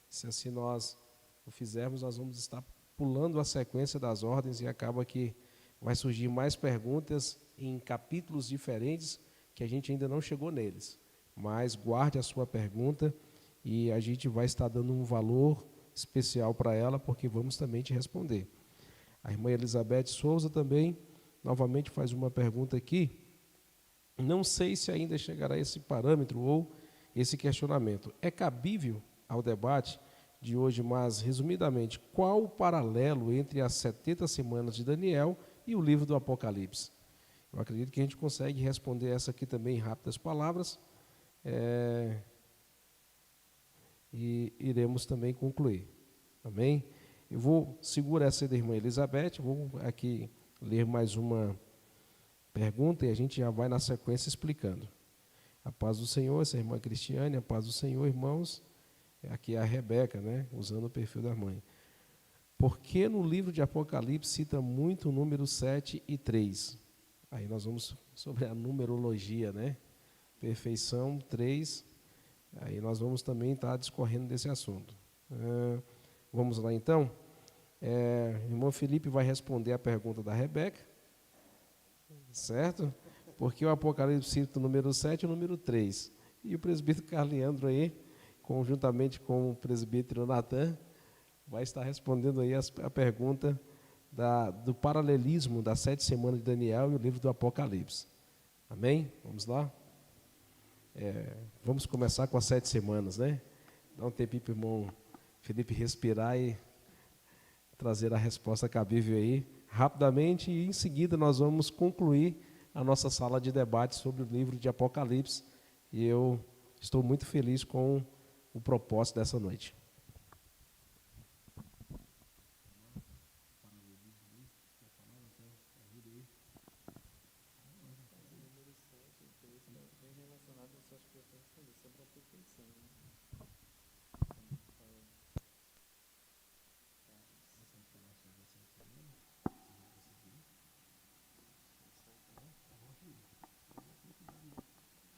Se assim nós o fizermos, nós vamos estar pulando a sequência das ordens e acaba que vai surgir mais perguntas em capítulos diferentes que a gente ainda não chegou neles. Mas guarde a sua pergunta e a gente vai estar dando um valor especial para ela, porque vamos também te responder. A irmã Elizabeth Souza também, novamente, faz uma pergunta aqui. Não sei se ainda chegará esse parâmetro ou esse questionamento. É cabível ao debate de hoje, mas, resumidamente, qual o paralelo entre as 70 semanas de Daniel e o livro do Apocalipse? Eu acredito que a gente consegue responder essa aqui também em rápidas palavras, e iremos também concluir. Amém? Eu vou segurar essa da irmã Elizabeth, vou aqui ler mais uma pergunta e a gente já vai na sequência explicando. A paz do Senhor, essa irmã Cristiane, a paz do Senhor, irmãos. Aqui é a Rebeca, né, usando o perfil da mãe. Por que no livro de Apocalipse cita muito o número 7 e 3? Aí nós vamos sobre a numerologia, né? Perfeição, 3. Aí nós vamos também estar discorrendo desse assunto. Vamos lá então? O irmão Felipe vai responder a pergunta da Rebeca, certo? Porque o Apocalipse cita o número 7 e o número 3. E o presbítero Carleandro aí, conjuntamente com o presbítero Natan, vai estar respondendo aí a pergunta do paralelismo das 7 semanas de Daniel e o livro do Apocalipse. Amém? Vamos lá? Vamos começar com as 7 semanas, né? Dá um tempinho para o irmão Felipe respirar e trazer a resposta cabível aí, rapidamente, e em seguida nós vamos concluir a nossa sala de debate sobre o livro de Apocalipse. E eu estou muito feliz com o propósito dessa noite.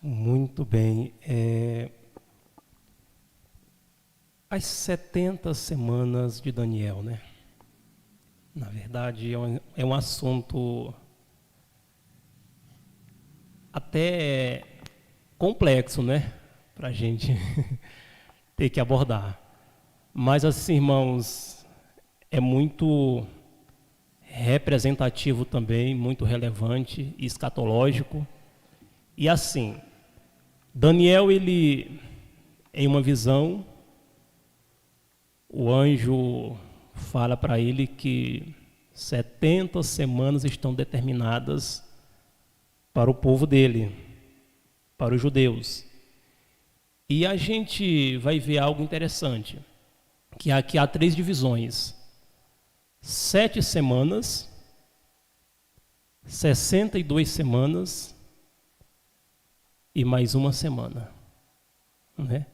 Muito bem. As 70 semanas de Daniel, né? Na verdade, é um assunto até complexo, né? Para a gente ter que abordar. Mas, assim, irmãos, é muito representativo também, muito relevante, escatológico. E assim, Daniel, ele, em uma visão, o anjo fala para ele que 70 semanas estão determinadas para o povo dele, para os judeus. E a gente vai ver algo interessante, que aqui há 3 divisões: 7 semanas, 62 semanas e mais uma semana, né?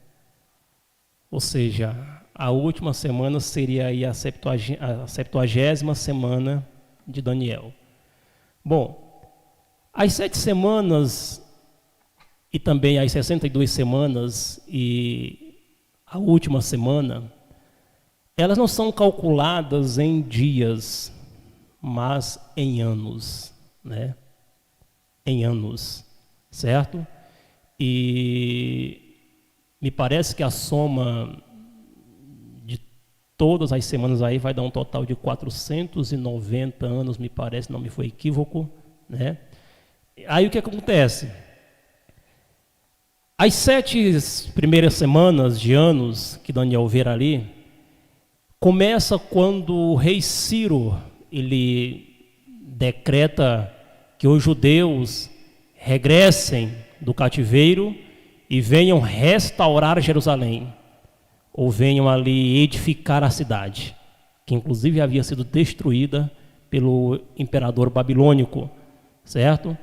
Ou seja, a última semana seria aí a 70ª semana de Daniel. Bom, as 7 semanas e também as 62 semanas e a última semana, elas não são calculadas em dias, mas em anos, né? Em anos, certo? E me parece que a soma de todas as semanas aí vai dar um total de 490 anos, me parece, não me foi equívoco, né? Aí o que acontece? As 7 primeiras semanas de anos que Daniel vê ali, começa quando o rei Ciro, ele decreta que os judeus regressem do cativeiro e venham restaurar Jerusalém, ou venham ali edificar a cidade, que inclusive havia sido destruída pelo imperador babilônico, certo?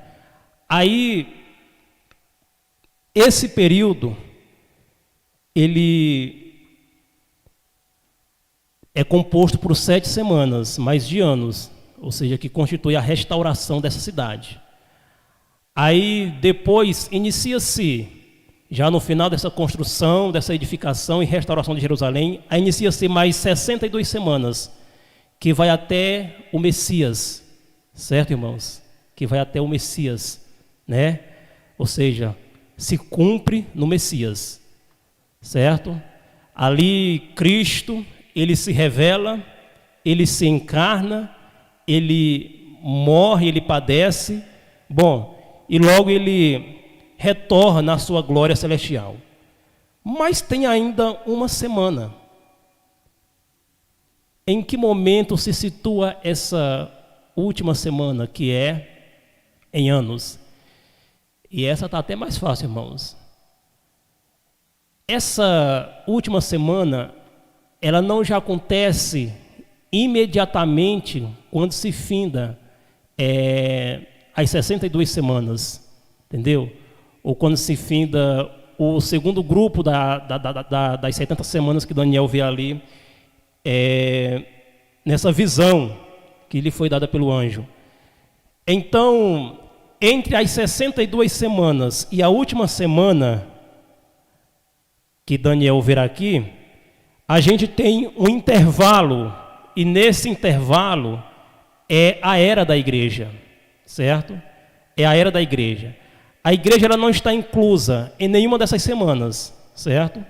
Aí, esse período, ele é composto por 7 semanas, mais de anos, ou seja, que constitui a restauração dessa cidade. Aí, depois, inicia-se, já no final dessa construção, dessa edificação e restauração de Jerusalém, aí inicia-se mais 62 semanas, que vai até o Messias, certo, irmãos? Que vai até o Messias, né? Ou seja, se cumpre no Messias, certo? Ali, Cristo, ele se revela, ele se encarna, ele morre, ele padece, bom, e logo ele retorna à sua glória celestial. Mas tem ainda uma semana. Em que momento se situa essa última semana, que é em anos? E essa está até mais fácil, irmãos. Essa última semana, ela não já acontece imediatamente quando se finda as 62 semanas, entendeu? Ou quando se finda o segundo grupo das 70 semanas que Daniel vê ali, nessa visão que lhe foi dada pelo anjo. Então, entre as 62 semanas e a última semana que Daniel verá aqui, a gente tem um intervalo, e nesse intervalo é a era da igreja, certo? É a era da igreja. A igreja ela não está inclusa em nenhuma dessas semanas, certo?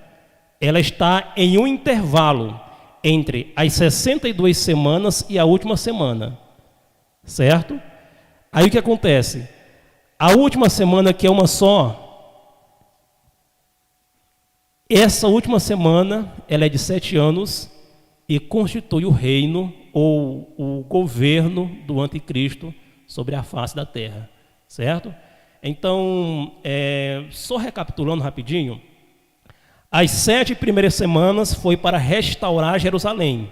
Ela está em um intervalo entre as 62 semanas e a última semana, certo? Aí o que acontece? A última semana, que é uma só, essa última semana, ela é de 7 anos e constitui o reino ou o governo do anticristo sobre a face da terra, certo? Então, só recapitulando rapidinho, as 7 primeiras semanas foi para restaurar Jerusalém,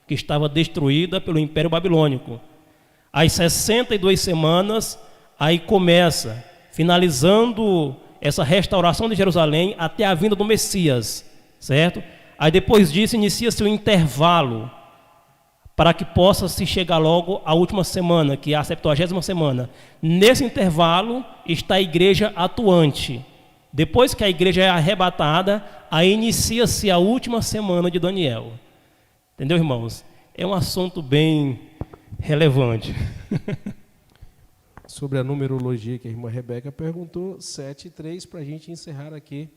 que estava destruída pelo Império Babilônico. As 62 semanas, aí começa, finalizando essa restauração de Jerusalém até a vinda do Messias, certo? Aí depois disso inicia-se o intervalo para que possa se chegar logo à última semana, que é a 70ª semana. Nesse intervalo está a igreja atuante. Depois que a igreja é arrebatada, aí inicia-se a última semana de Daniel. Entendeu, irmãos? É um assunto bem relevante. Sobre a numerologia que a irmã Rebeca perguntou, 7 e 3, para a gente encerrar aqui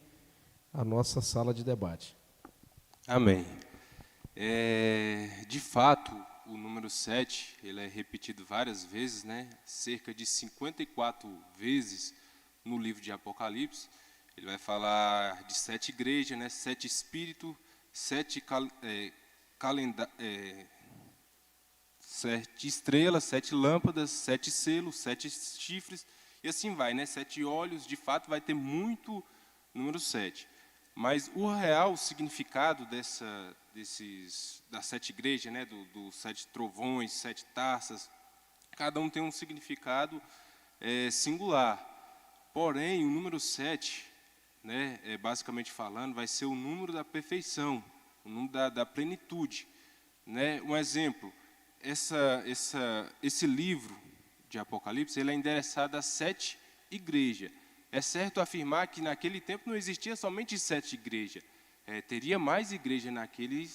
a nossa sala de debate. Amém. De fato, o número 7, ele é repetido várias vezes, né? Cerca de 54 vezes no livro de Apocalipse. Ele vai falar de 7 igrejas, né? 7 espíritos, 7 7 estrelas, 7 lâmpadas, 7 selos, 7 chifres, e assim vai, né? 7 olhos. De fato, vai ter muito número 7. Mas o real significado das 7 igrejas, né? Dos 7 trovões, 7 taças, cada um tem um significado singular. Porém, o número 7, né? Basicamente falando, vai ser o número da perfeição, o número da plenitude, né? Um exemplo. Esse livro de Apocalipse, ele é endereçado a 7 igrejas. É certo afirmar que naquele tempo não existia somente 7 igrejas. Teria mais igrejas naquele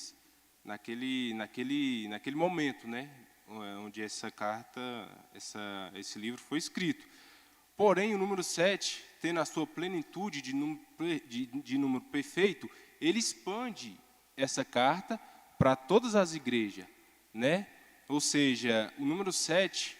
momento, né? Onde essa carta, esse livro foi escrito. Porém, o número 7, tendo a sua plenitude de número perfeito, ele expande essa carta para todas as igrejas, né? Ou seja, o número 7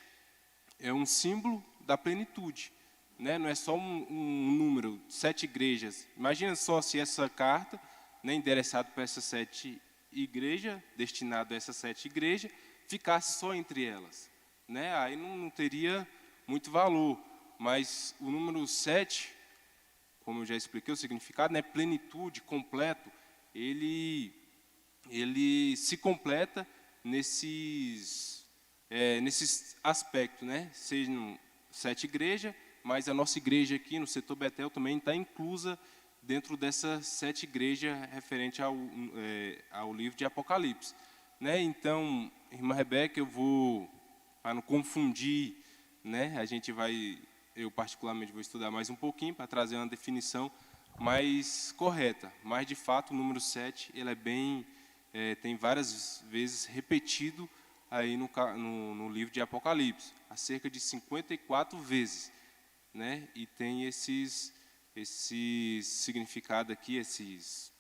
é um símbolo da plenitude, né? Não é só um número, 7 igrejas. Imagina só se essa carta, né, endereçada para essas 7 igrejas, destinada a essas 7 igrejas, ficasse só entre elas, né? Aí não teria muito valor. Mas o número 7, como eu já expliquei o significado, né, plenitude, completo, ele se completa nesses aspectos, né? Sejam 7 igrejas, mas a nossa igreja aqui no setor Betel também está inclusa dentro dessas 7 igrejas referente ao livro de Apocalipse, né? Então, irmã Rebeca, para não confundir, né? Eu particularmente vou estudar mais um pouquinho para trazer uma definição mais correta. Mas, de fato, o número 7, ele tem várias vezes repetido aí no livro de Apocalipse, há cerca de 54 vezes, né? E tem esse significado aqui, esses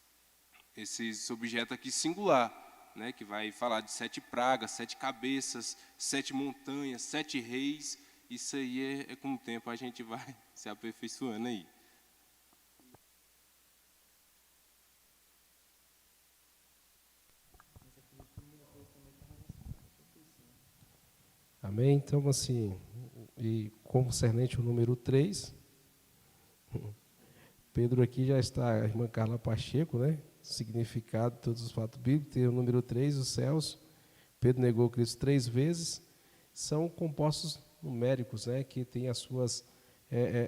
objetos aqui singular, né? Que vai falar de 7 pragas, 7 cabeças, 7 montanhas, 7 reis. Isso aí com o tempo a gente vai se aperfeiçoando aí. Amém? Então, assim, e concernente o número 3, Pedro aqui já está, a irmã Carla Pacheco, né? Significado de todos os fatos bíblicos, tem o número 3, os céus. Pedro negou Cristo 3 vezes. São compostos numéricos, né? Que têm as suas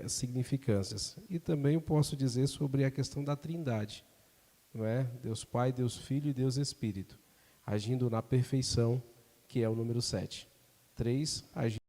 significâncias. E também eu posso dizer sobre a questão da trindade, não é? Deus Pai, Deus Filho e Deus Espírito, agindo na perfeição, que é o número 7. 3, agindo